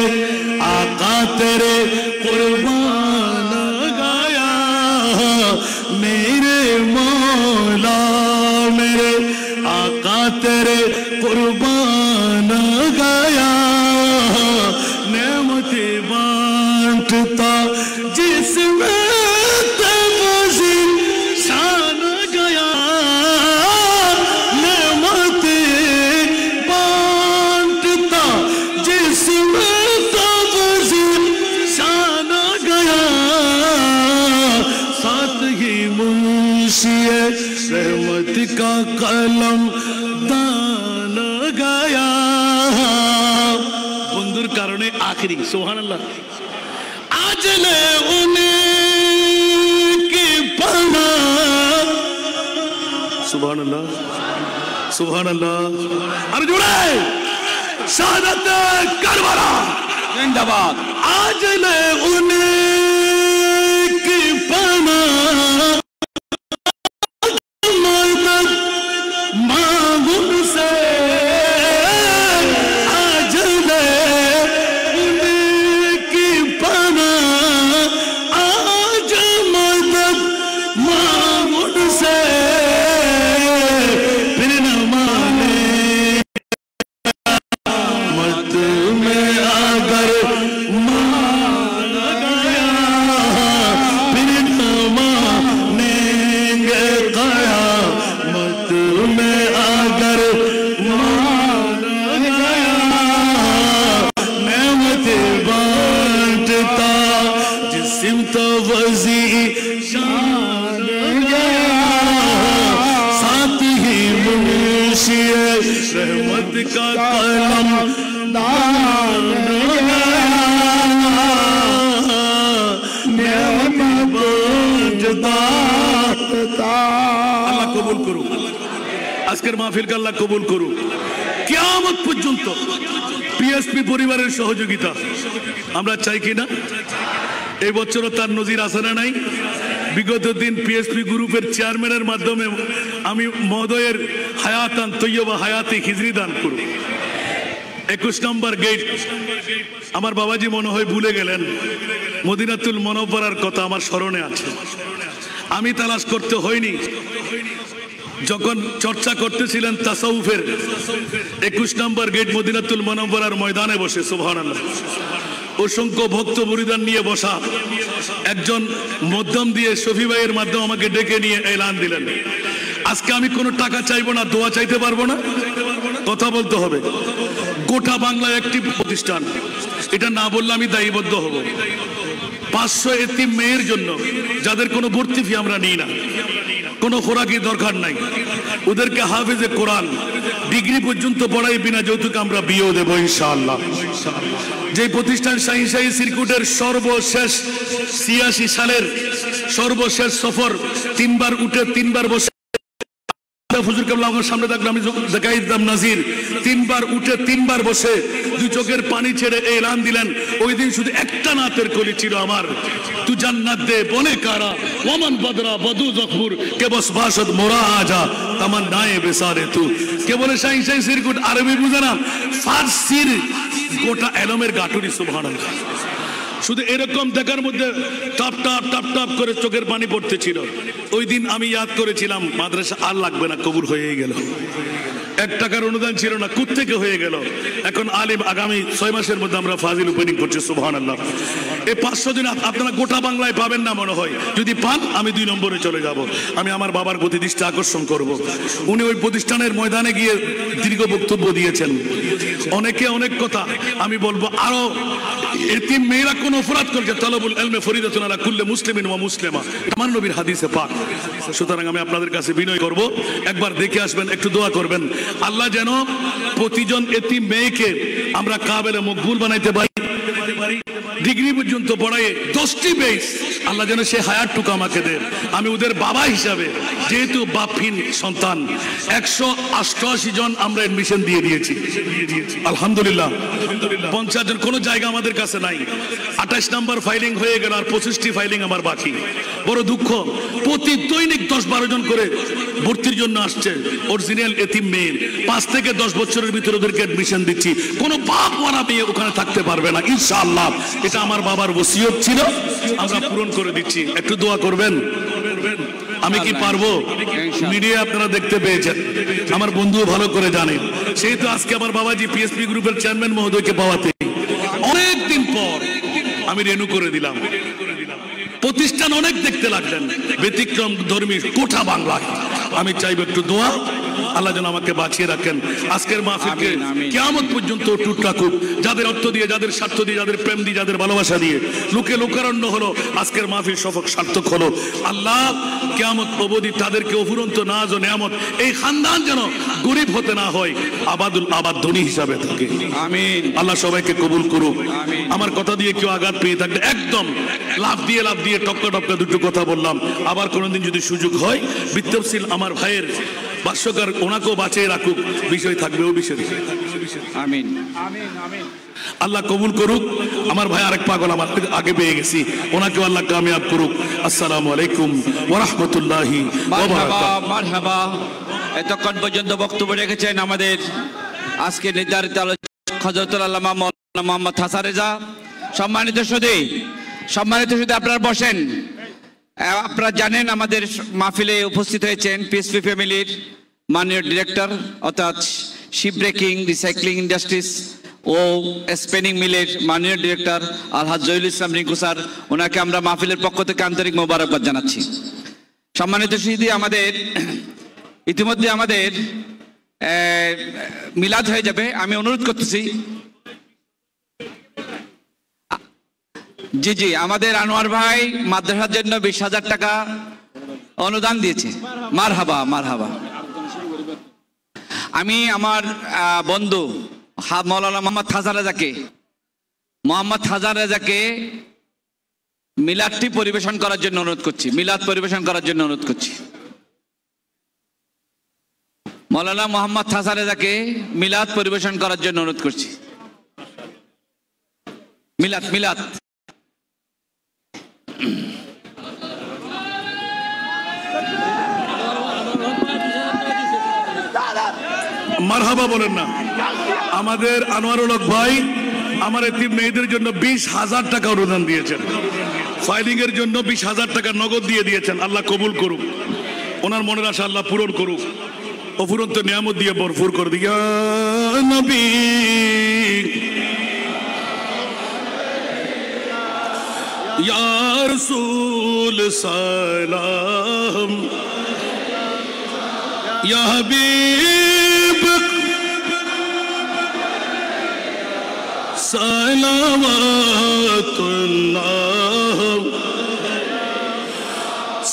आका तेरे कुर्बान गया मेरे मौला मेरे आका तेरे कुर्बान गया नेमतें बांटता जिसमें तमज़ीन शान गया नेमतें बांटता जिसमें तमज़ीन शान गया साथ ही मुंशी रहमत का कलम दान गया बंधुर कारणे आखिरी सुभानअल्लाह आज ले उन्हें की पना सुभानअल्लाह सुभानअल्लाह अरे जुड़े शहादत करबला जिंदाबाद आज ले उन्हें की पना मदद मांगुन से आज ले उन्हें की पना आज मदद मांगुन से फिर न माने मत में अगर मान गया फिर न मानेंगे क़यामत में अगर मान गया नेमतें बांटता जिस्म तो वजी शान गया साथ ही मुंशी रहमत का कलम दान गया नेमतें बांटता আল্লাহ কবুল করুক আজকের মাহফিলকে আল্লাহ কবুল করুক কিয়ামত পর্যন্ত পিএসপি পরিবারের সহযোগিতা আমরা চাই কিনা এই বছরও তার নজির আছে না নাই বিগত দিন পিএসপি গ্রুপের চেয়ারম্যানের মাধ্যমে আমি মহোদয়ের হায়াতান তৈয়বা হায়াতে খিজরি দান করব 21 নম্বর গেট। আমার বাবাজি মনে হয় ভুলে গেলেন, মদিনাতুল মুনাওয়ারার কথা আমার স্মরণে আছে। আমি তালাশ করতে হয়নি, যখন চর্চা করতেছিলেন তাসাউফের 21 নম্বর গেট মদিনাতুল মুনাওয়ারার ময়দানে বসে, সুবহানাল্লাহ, অসংখ্য ভক্ত মুরিদান নিয়ে বসা একজন মধ্যম দিয়ে শফি ভাইয়ের মাধ্যমে আমাকে ডেকে নিয়ে এলান দিলেন, আজকে আমি কোনো টাকা চাইবো না, দোয়া চাইতে পারবো না, কথা বলতে হবে। গোটা বাংলায় একটি প্রতিষ্ঠান, এটা না বললে আমি দায়ীবদ্ধ হব। 500 এতিম মেয়ের জন্য, যাদের কোনো ভর্তি ফি আমরা নিই না, কোনো খোরাকি দরকার নাই, ওদেরকে হাফেজে কোরআন ডিগ্রি পর্যন্ত পড়াই, বিনা যৌতুকে আমরা বিয়েও দেবো ইনশাআল্লাহ। যে প্রতিষ্ঠান শাহী সিরকুটের সর্বশেষ 86 সালের সর্বশেষ সফর, 3 বার উঠে 3 বার বসে, হুজুর কেবলা আমার সামনে থাকলে আমি দেখাই দিতাম নাজির, 3 বার উঠে 3 বার বসে 2 চোখের পানি ছেড়ে এলান দিলেন। ওই দিন শুধু একটা নাতের কলি ছিল আমার, তু জান্নাত দে বনে কারা ওমান বদরা বদু জখবুর কে বস বাসদ মোরা আজা তামান্নায়ে বেসারে তু। কে বলে শাহী সিরকুট আরবি বুঝে না, ফার্সির গোটা এলমের গাটুরি, সুবহানাল্লাহ। শুধু এরকম দেখার মধ্যে টপ টপ টপ টপ করে চোখের পানি পড়তেছিল। ওই দিন আমি ইয়াদ করেছিলাম, মাদ্রাসা আর লাগবে না, কবুল হয়ে গেল। 1 টাকার অনুদান ছিল না, কোত্থেকে হয়ে গেল। এখন আলিম, আগামী 6 মাসের মধ্যে আমরা ফাজিল ওপেনিং করছি, সুবহানাল্লাহ। এই 500 দিন আপনারা গোটা বাংলায় পাবেন না মনে হয়, যদি পান আমি 2 নম্বরে চলে যাব। আমি আমার বাবার প্রতি দৃষ্টি আকর্ষণ করব। উনি ওই প্রতিষ্ঠানের ময়দানে গিয়ে দীর্ঘ বক্তব্য দিয়েছেন, অনেকে অনেক কথা। আমি বলবো আরো, এতিম মেয়েরা কোন অপরাধ করেছে, তালাবুল ইলমে ফরিদাতুন আলা কুল্লি মুসলিমিন ওয়া মুসলিমা, আমার নবীর হাদিসে পাক। সুতরাং আমি আপনাদের কাছে বিনয় করব, একবার দেখে আসবেন, একটু দোয়া করবেন, আল্লাহ যেন প্রতিজন এতিম মেয়েকে আমরা কাবেলে মকবুল বানাইতে পারি, ডিগ্রি পর্যন্ত পড়ায় 10টি বেস, আল্লাহ যেন সে হায়াতটুকু আমাকে দেন। আমি ওদের বাবা হিসাবে, যেহেতু বাপহীন সন্তান, 188 জন আমরা এডমিশন দিয়ে দিয়েছি আলহামদুলিল্লাহ। 50 জন, কোনো জায়গা আমাদের কাছে নাই। 28 নম্বর ফাইলিং হয়ে গেল, আর 25টি ফাইলিং আমার বাকি। বড় দুঃখ, প্রতি দৈনিক 10-12 জন করে ভর্তির জন্য আসছে অরিজিনাল এতিম মেয়ে। 5 থেকে 10 বছরের ভিতরে ওদেরকে এডমিশন দিচ্ছি, কোনো বাপ ওরা মেয়ে ওখানে থাকতে পারবে না ইনশাআল্লাহ। এটা আমার বাবার ওসিয়ত ছিল, আমরা পূরণ করে দিচ্ছি। একটু দোয়া করবেন। আমি কি পারবো? মিডিয়া আপনারা দেখতে পেয়েছেন, আমার বন্ধুও ভালো করে জানে। সেই তো আজকে আমার বাবাজি পিএসপি গ্রুপের চেয়ারম্যান মহোদয়কে পাওয়াতে অনেকদিন পর আমি রেনু করে দিলাম। প্রতিষ্ঠান অনেক দেখতে লাগলেন, ব্যতিক্রম ধর্মী কোটা বাংলায়। আমি চাইবো একটু দোয়া, আল্লাহ যেন আমাকে বাঁচিয়ে রাখেন। আজকের মাহফিলকে কিয়ামত পর্যন্ত অটুট রাখুক। যাদের অর্থ দিয়ে, যাদের স্বার্থ দিয়ে, যাদের প্রেম দিয়ে, যাদের ভালোবাসা দিয়ে লোকে লোকারণ্য হলো, আজকের মাহফিল সফল সার্থক হলো। আল্লাহ কিয়ামত অবধি তাদেরকে অফুরন্ত নাজ ও নিয়ামত, এই খানদান যেন গরিব হতে না হয়, আবাদুল আবাদ ধনী হিসাবে থাকে। আমিন। আল্লাহ সবাইকে কবুল করুক। আমার কথা দিয়ে কেউ আঘাত পেয়ে থাকলে একদম লাভ দিয়ে টপকা টপকা দুটো কথা বললাম। আবার কোনোদিন যদি সুযোগ হয়, বিত্তশীল আমার ভাইয়ের ভাষ্যকার, ওনাকেও বাঁচিয়ে রাখুক, বিষয় থাকবে ও বিষয়। আমিন। আল্লাহ কবুল করুক। আমার ভাই আরেক পাগল আমার আগে পেয়ে গেছি, ওনাকেও আল্লাহ কামিয়াব করুক। আসসালামু আলাইকুম ওয়া রাহমাতুল্লাহি ওয়া বারাকাতুহু। মারহাবা। এতক্ষণ পর্যন্ত বক্তব্য রেখেছেন আমাদের আজকে নির্ধারিত আলোচক হযরতুল আল্লামা মাওলানা মুহাম্মদ হাসান রেজা। সম্মানিত সুধী, আপনারা বসেন। আপনারা জানেন আমাদের মাহফিলে উপস্থিত হয়েছেন পিএসপি ফ্যামিলির মাননীয় ডিরেক্টর, অর্থাৎ শিপ ব্রেকিং রিসাইক্লিং ইন্ডাস্ট্রিজ ও স্পেনিং মিলের মাননীয় ডিরেক্টর আলহাজ জহিরুল ইসলাম রিঙ্কু স্যার। ওনাকে আমরা মাহফিলের পক্ষ থেকে আন্তরিক মোবারকবাদ জানাচ্ছি। সম্মানিত সুধী, আমাদের ইতিমধ্যে আমাদের মিলাদ হয়ে যাবে। আমি অনুরোধ করতেছি, জি আমাদের আনোয়ার ভাই মাদ্রাসার জন্য 20,000 টাকা অনুদান দিয়েছে। মারহাবা। আমি আমার বন্ধু মাওলানা মোহাম্মদ হাসান রেজাকে মিলাদটি পরিবেশন করার জন্য অনুরোধ করছি। মাওলানা মোহাম্মদ হাসান রেজাকে মিলাদ পরিবেশন করার জন্য অনুরোধ করছি। মিলাদ মারহাবা বলেন না। আমাদের আনোয়ারুল হক ভাই আমার এতিম মেয়েদের জন্য 20,000 টাকা অনুদান দিয়েছেন, ফাইলিং এর জন্য 20,000 টাকা নগদ দিয়ে দিয়েছেন। আল্লাহ কবুল করুক, ওনার মনের আশা আল্লাহ পূরণ করুক, অফুরন্ত নিয়ামত দিয়ে ভরপুর করে দিয়া নবী ইয়া রাসূল সালাম ইয়া হাবিব সালাওয়াতুল্লাহ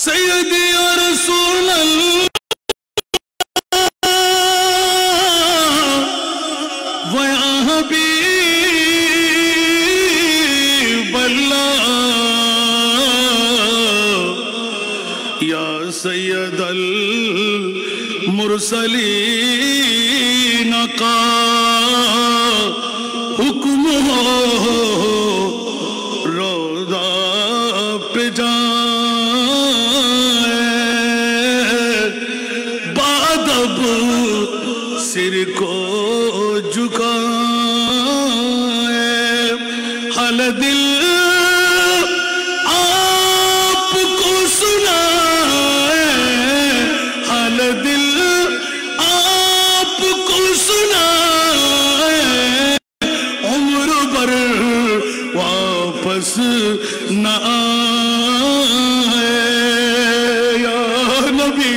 সাইয়্যিদি ইয়া রাসূলাল্লাহ ওয়া ইয়া হাবিবাল্লাহ ইয়া সাইয়্যিদাল মুরসালিন কা हुक्म हो रोज़ा पे जाए बादब सिर को झुकाए हाल दिल आपको सुनाए हाल दिल आपको सुनाए वापस न आए या नबी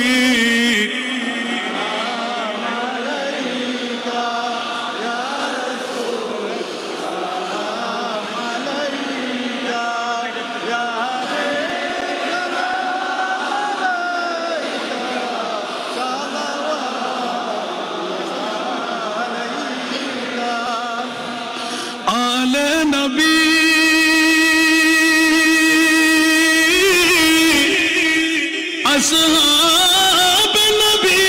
आले नबी असहाब नबी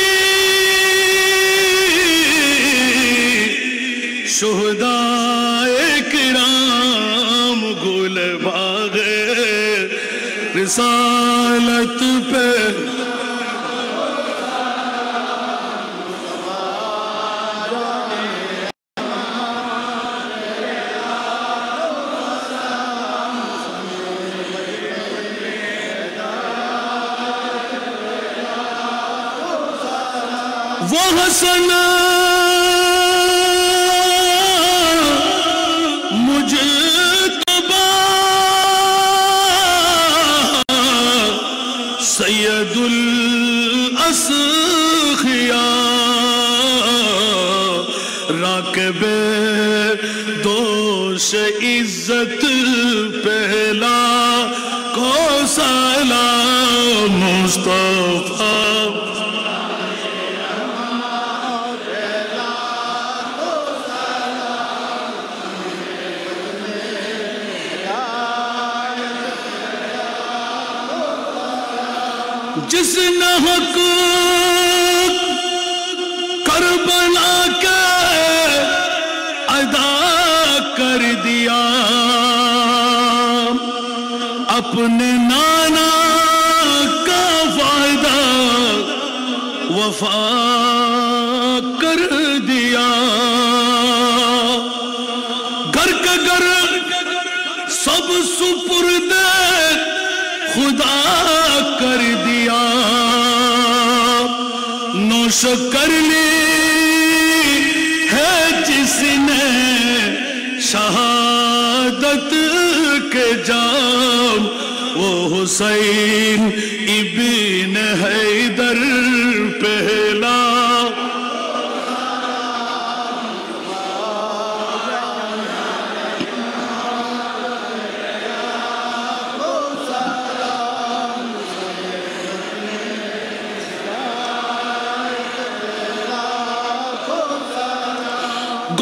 शुहदाए किराम गुल बागे रिसालत पे वो हसन मुझे तबा सैयदुल असखिया राकबे दोष इज्जत पहला को सलाम मुस्तफा जिसने हक करबला के अदा कर दिया अपने नाना का वायदा वफा कर दिया घर के घर सब सुपुर्द खुदा कर दिया नोश कर ली है जिसने शहादत के जाम वो हुसैन इब्न हैदर पहला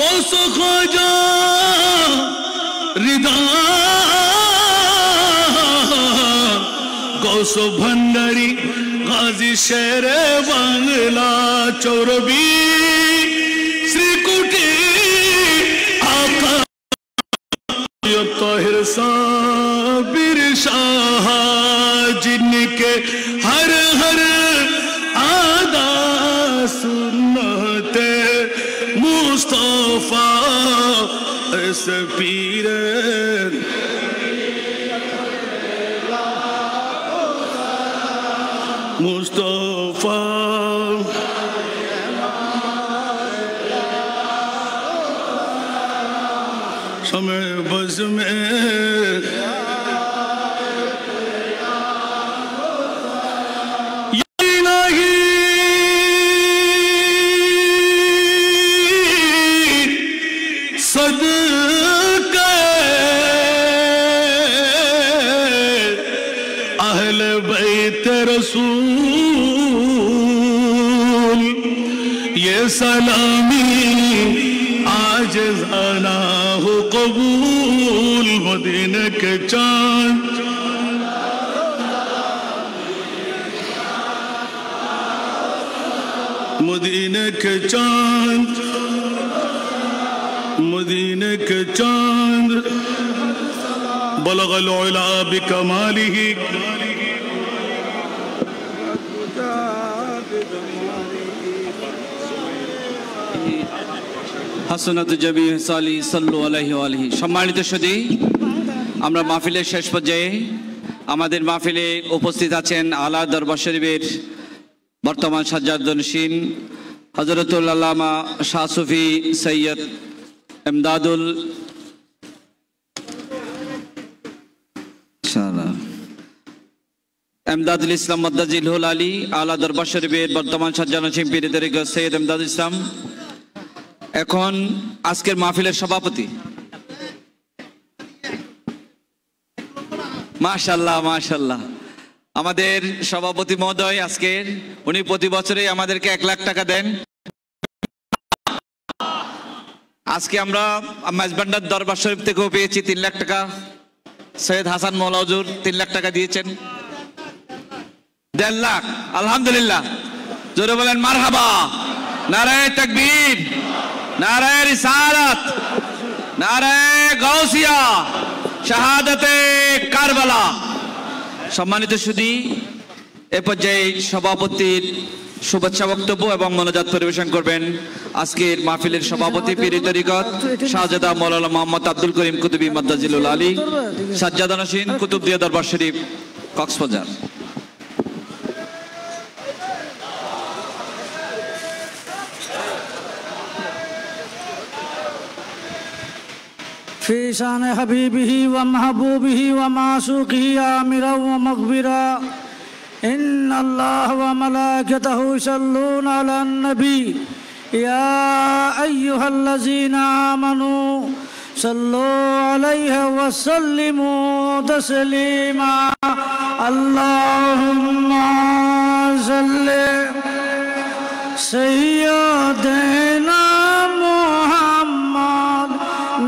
गौस ख्वाजा रिदा गौस भंडारी गाजी शेर बांग्ला चौरबी श्रीकुटी आका ताहिर साबिर शाह जिनके हर हर आदा सुन्नते मुस्तफा পীরের মুস্তফা সমে বজ মে रसूल ये सलामी आज जाना हो कबूल मदीने के चांद मदीने के चांद मदीने के चांद बलगल उला बिकमालिही হাসনাত জামি সালি সাল্লু আলাইহি ওয়া আলিহি। সম্মানিত সুধী, আমরা মাহফিলের শেষ পর্যায়ে। আমাদের মাহফিলে উপস্থিত আছেন আলা দরবার শরীফের বর্তমান সাজ্জাদনশীন হযরতুল আল্লামা শাহ সুফি সৈয়দ এমদাদুল ইসলাম মদ্দাজিলহুল আলী আলা দরবার শরীফের বর্তমান সাজ্জাদনশীন পীর তরিকত সৈয়দ এমদাদুল ইসলাম এখন আজকের মাহফিলের সভাপতি। মাশাআল্লাহ মাশাআল্লাহ, আমাদের সভাপতি মহোদয় আজকের, উনি প্রতি বছরে আমাদেরকে 1 লাখ টাকা দেন। আজকে আমরা মাঝবান্ডার দরবার শরীফ থেকেও পেয়েছি 3 লাখ টাকা। সৈয়দ হাসান মৌলা হুজুর 3 লাখ টাকা দিয়েছেন। 1.5 লাখ, আলহামদুলিল্লাহ, জোরে বলেন মারহাবা। নারায়ে তাকবীর, নারায়ে রিসালাত, নারায়ে গাউসিয়া, শাহাদাতে কারবালা। সম্মানিত সুধী, এ পর্যায়ে সভাপতির শুভেচ্ছা বক্তব্য এবং মোনাজাত পরিবেশন করবেন আজকের মাহফিলের সভাপতি পীর তরিকত শাহজাদা মাওলানা মোহাম্মদ আব্দুল করিম কুতুবী মদ্দাজিলুল আলী, সাজ্জাদনশীন কুতুবদিয়া দরবার শরীফ, কক্সবাজার। في شان حبيبه ومحبوبه ومعشوقه آمرا ومغفرا إن الله وملائكته يصلون على النبي يا أيها الذين آمنوا صلوا عليه وسلموا تسليما اللهم صل سيدنا محمد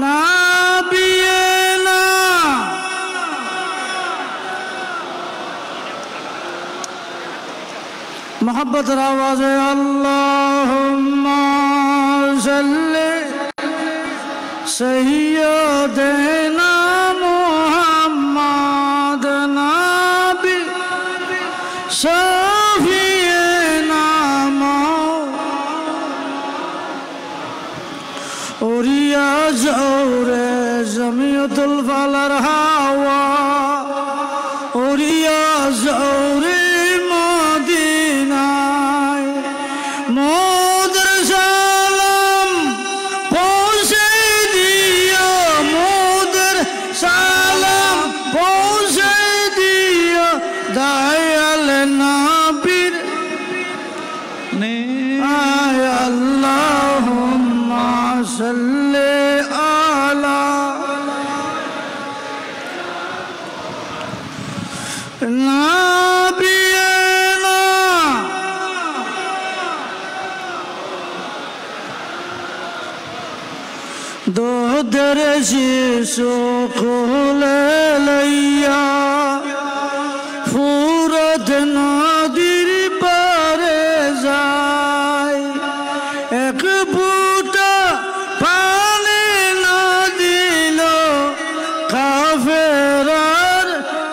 نبينا محبت آواز اللهم صل سيدنا محمد نبي شفيعنا اوریا زور جمعیت الفلر ہوا اوریا زور مدینہ مودر سلام پہنچے دیا مودر سلام پہنچے دیا دائل نبیر نے آئے اللہم صلی علی نبینا دو درجی کھول لیا فورت نادر پر جائے ایک بوٹا پانی نہ دلو کافرار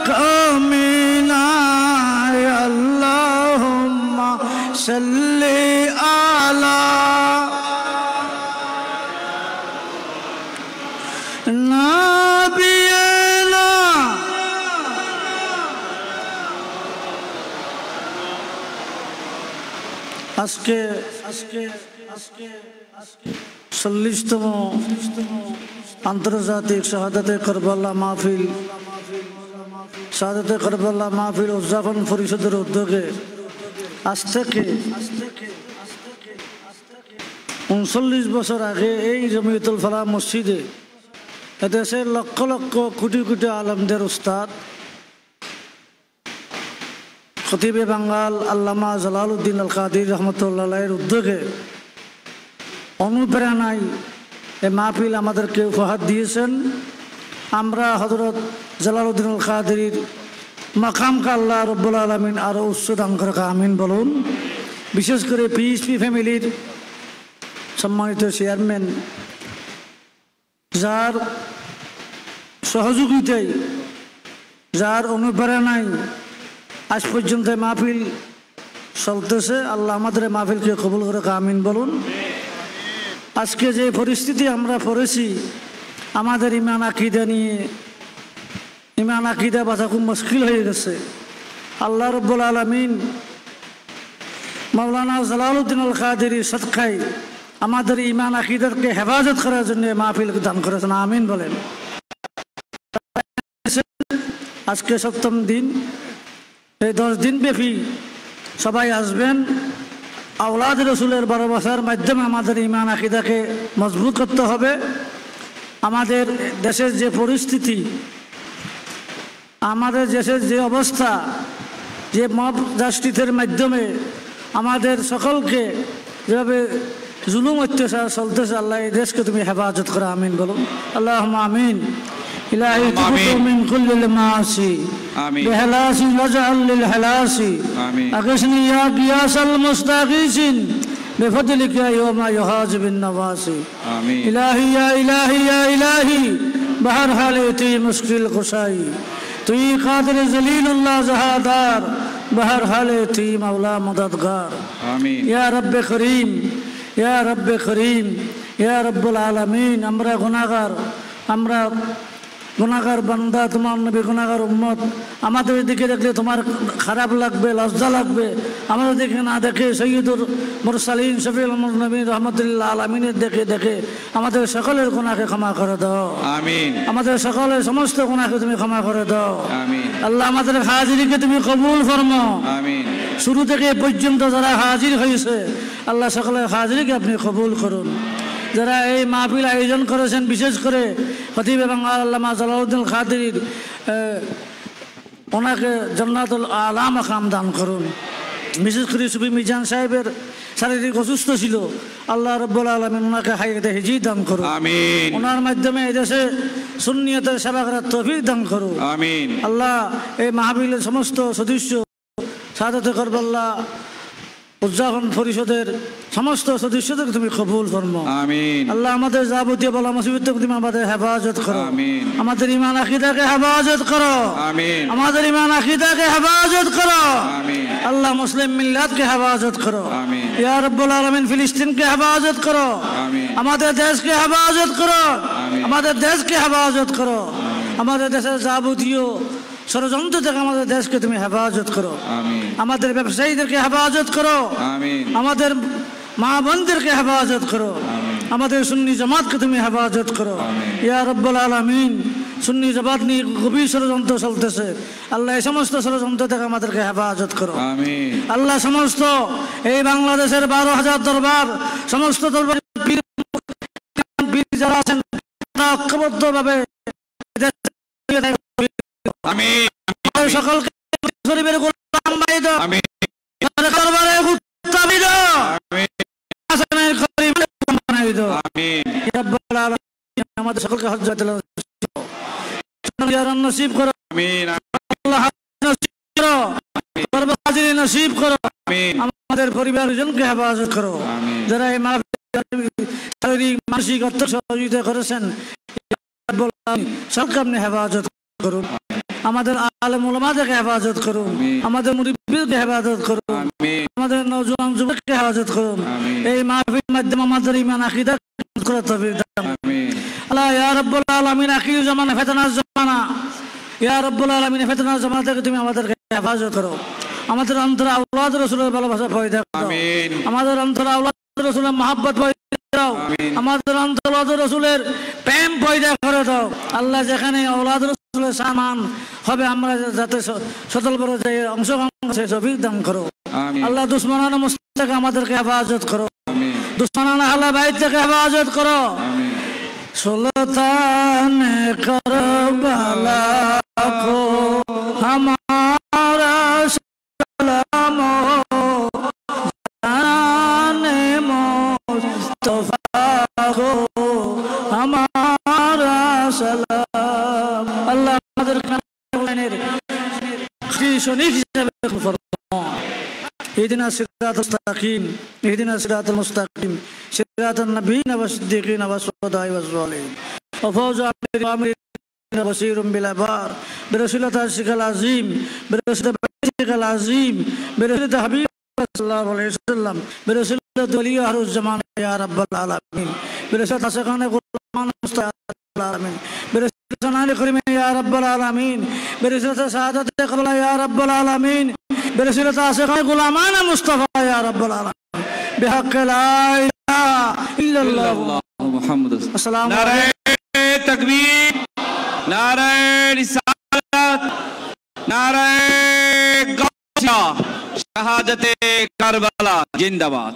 کمینہ اللہم صلی علی নাবিয়েনা আজকে 40তম আন্তর্জাতিক শাহাদাতে কারবালা মাহফিল শাহাদাতে কারবালা মাহফিল উদযাপন পরিষদের উদ্যোগে আজ থেকে 39 বছর আগে এই জমিয়তুল ফালাহ মসজিদে এদেশের লক্ষ লক্ষ কোটি কোটি আলেমদের উস্তাদ খতিবে বাঙ্গাল আল্লামা জালালউদ্দিন আল কাদির রহমতুল্লাহের উদ্যোগে অনুপ্রেরণায় এই মাহফিল আমাদেরকে উপহার দিয়েছেন। আমরা হযরত জালালউদ্দিন আল কাদির মাকামকে আল্লাহ রব্বুল আলামিন আরও উচ্চ দান করে আমিন বলুন। বিশেষ করে পিএসপি ফ্যামিলির সম্মানিত চেয়ারম্যান, যার সহযোগিতায় যার অনুপ্রেরণায় আজ পর্যন্ত মাহফিল চলতেছে, আল্লাহ আমাদের মাহফিলকে কবুল করে আমিন বলুন। আজকে যে পরিস্থিতি আমরা পড়েছি, আমাদের ইমান আকিদা নিয়ে ইমান আকিদা বাঁচা খুব মুশকিল হয়ে গেছে। আল্লাহ রব্বুল আলামিন মাওলানা জালালউদ্দিন আল কাদেরী সদকায় আমাদের ইমান আকিদাকে হেফাজত করার জন্য মাহফিল দান করেছেন, আমিন বলেন। আজকে 7ম দিন, এই 10 দিন ব্যাপী সবাই আসবেন। আওলাদ রসুলের ভালোবাসার মাধ্যমে আমাদের ইমান আকিদাকে মজবুত করতে হবে। আমাদের দেশের যে পরিস্থিতি, আমাদের দেশের যে অবস্থা, যে মব জাস্টিসের মাধ্যমে আমাদের সকলকে যেভাবে জুলুম অত্যাচার চলতেছে, আল্লাহ এই দেশকে তুমি হেফাজত করো, আমিন বলুন। আল্লাহুম্মা আমিন। ইলাহি তুবু মিন কুল্লিল মাসি বিহলাসি ওয়াজআল লিল হালাসি আগশনি ইয়া গিয়াসাল মুস্তাগিসিন বিফদলিকা ইয়াওমা ইউহাজিবুন নওয়াসি ইলাহি ইয়া ইলাহি ইয়া ইলাহি বাহার হালে তুই মুশকিল কুশাই, তুই কাদের জলিলুল্লাহ জাহাদার, বাহার হালে তুই মাওলা মদদগার। আমিন। ইয়া রব্বে করিম, ইয়া রব্বে করিম, ইয়া রব্বুল আলামিন। আমরা গুনাহগার বান্দা, তোমার নবী গুনাহগার উম্মত। আমাদের দিকে দেখলে তোমার খারাপ লাগবে, লজ্জা লাগবে। আমাদের দিকে না দেখে সৈয়দুল মুরসালিন শফিউল নবী রহমতুল্লাহ আলামিনের দেখে আমাদের সকলের গুনাহকে ক্ষমা করে দাও, আমিন। আমাদের সকলের সমস্ত গুনাহকে তুমি ক্ষমা করে দাও, আমিন। আল্লাহ আমাদের হাজিরিকে তুমি কবুল ফরমাও, আমিন। শুরু থেকে পর্যন্ত যারা হাজির হয়েছে, আল্লাহ সকলের হাজিরিকে আপনি কবুল করুন। যারা এই মাহফিল আয়োজন করেছেন, বিশেষ করে খতিবে বাঙ্গাল আল্লামা জালালউদ্দিন কাদেরী, ওনাকে জান্নাতুল আলা মাকাম দান করুন। বিশেষ করে সুফি মিজান সাহেবের শারীরিক অসুস্থ ছিল, আল্লাহ রাব্বুল আলামিন ওনাকে হায়াতে হিজিত দান করুন, আমিন। ওনার মাধ্যমে এই দেশে সুন্নিয়তের সেবা করার তৌফিক দান করুন, আমিন। আল্লাহ এই মাহফিলের সমস্ত সদস্য, শাহাদাতে কারবালাহ উদযাপন পরিষদের সমস্ত সদস্যদের তুমি কবুল ফরমাও, আমিন। আল্লাহ আমাদের যাবতীয় বলা মুসিবত থেকে তুমি আমাদের হেফাজত করো, আমিন। আমাদের ইমান আকিদাকে হেফাজত করো, আমিন। আমাদের ইমান আকিদাকে হেফাজত করো, আমিন। আল্লাহ মুসলিম মিল্লাতকে হেফাজত করো, আমিন। ইয়া রব্বুল আলামিন ফিলিস্তিনকে হেফাজত করো, আমিন। আমাদের দেশকে হেফাজত করো, আমিন। আমাদের দেশকে হেফাজত করো, আমাদের দেশের যাবতীয় ষড়যন্ত্র থেকে আমাদের দেশকে তুমি হেফাজত করো, আমিন। আমাদের ব্যবসায়ীদেরকে হেফাজত করো, আমিন। আমাদের মা বোনদেরকে হেফাজত করো, আমিন। আমাদের সুন্নি জামাতকে তুমি হেফাজত করো, আমিন। ইয়া রব্বুল আলামিন। সুন্নি জামাত নিয়ে গভীর ষড়যন্ত্র চলতেছে, আল্লাহ এই সমস্ত ষড়যন্ত্র থেকে আমাদেরকে হেফাজত করো, আমিন। আল্লাহ সমস্ত এই বাংলাদেশের 12,000 দরবার, সমস্ত দরবার যারা আছেন ঐক্যবদ্ধভাবে আমিন। সকলকে শরীফের গোলাম বানাই দাও, আমিন। দরবারে উত্তাবি দাও, আমিন। হাসানের খলিফা বানাই দাও, আমিন। ইয়া রাব্বুল আলামিন। আমাদের সকলকে হজ্জাতুল নসিব করো, আমিন। আল্লাহ নসিব করো, দরবার হাজিরি নসিব করো, আমিন। আমাদের পরিবারজনকে হেফাজত করো, আমিন। যারা এই শারীরিক মানসিক অর্থ সহযোগিতা করেছেন, সকলকে আপনি হেফাজত করুন, আমাদের আলেম উলামাদেরকে হেফাজত করুন, আমাদের মুরিব্বিদেরকে হেফাজত করুন, আমাদের নওজোয়ান যুবককে হেফাজত করুন। এই মাহফিলের মাধ্যমে আমাদের ঈমান আকীদা করার তৌফিক দান, আমিন। আল্লাহ ইয়া রাব্বুল আলামিন আখির জামানা ফিতনার জামানা ইয়া রাব্বুল আলামিন ফিতনার জামানা থেকে তুমি আমাদেরকে হেফাজত করো আমাদের অন্তরে আওলাদ রাসূলের ভালোবাসা পয়দা করো আমিন আমাদের অন্তরে আওলাদ রাসূলের মহব্বত পয়দা দাও আমাদের অন্তরে আওলাদ রাসূলের প্রেম পয়দা করে দাও আল্লাহ যেখানে আওলাদ রাসূলের সম্মান হবে আমরা যাতে সদল বড় যে অংশগ্রহণ করে তৌফিক দান করো আমিন আল্লাহ দুশমনানা মুস্তাকে আমাদেরকে হেফাজত করো আমিন দুশমনানা আহলে বাইত থেকে হেফাজত করো আমিন সুলতান করবালা को हमारा सलाम जाने मुस्तफा को हमारा सलाम अल्लाह আমাদের কানের শরীক হিসেবে ফরমান اهدنا الصراط المستقيم اهدنا الصراط المستقيم صراط النبيين والصديقين والشهداء والصالحين وفوز امر بصير بالابرار برسولة عرشك العظيم برسولة بيتك العظيم برسولة حبيب صلى الله عليه وسلم برسولة ولي أهل الزمان يا رب العالمين برسولة سكان غلمان مستعد العالمين برسولة سنان كريم يا رب العالمين برسولة سعادة قبل يا رب العالمين برسولة سكان غلامان مصطفى يا رب العالمين بحق لا إله إلا الله محمد السلام नारे तकबीर नारे रिसालत नारे गौसिया शहादते करबला जिंदाबाद।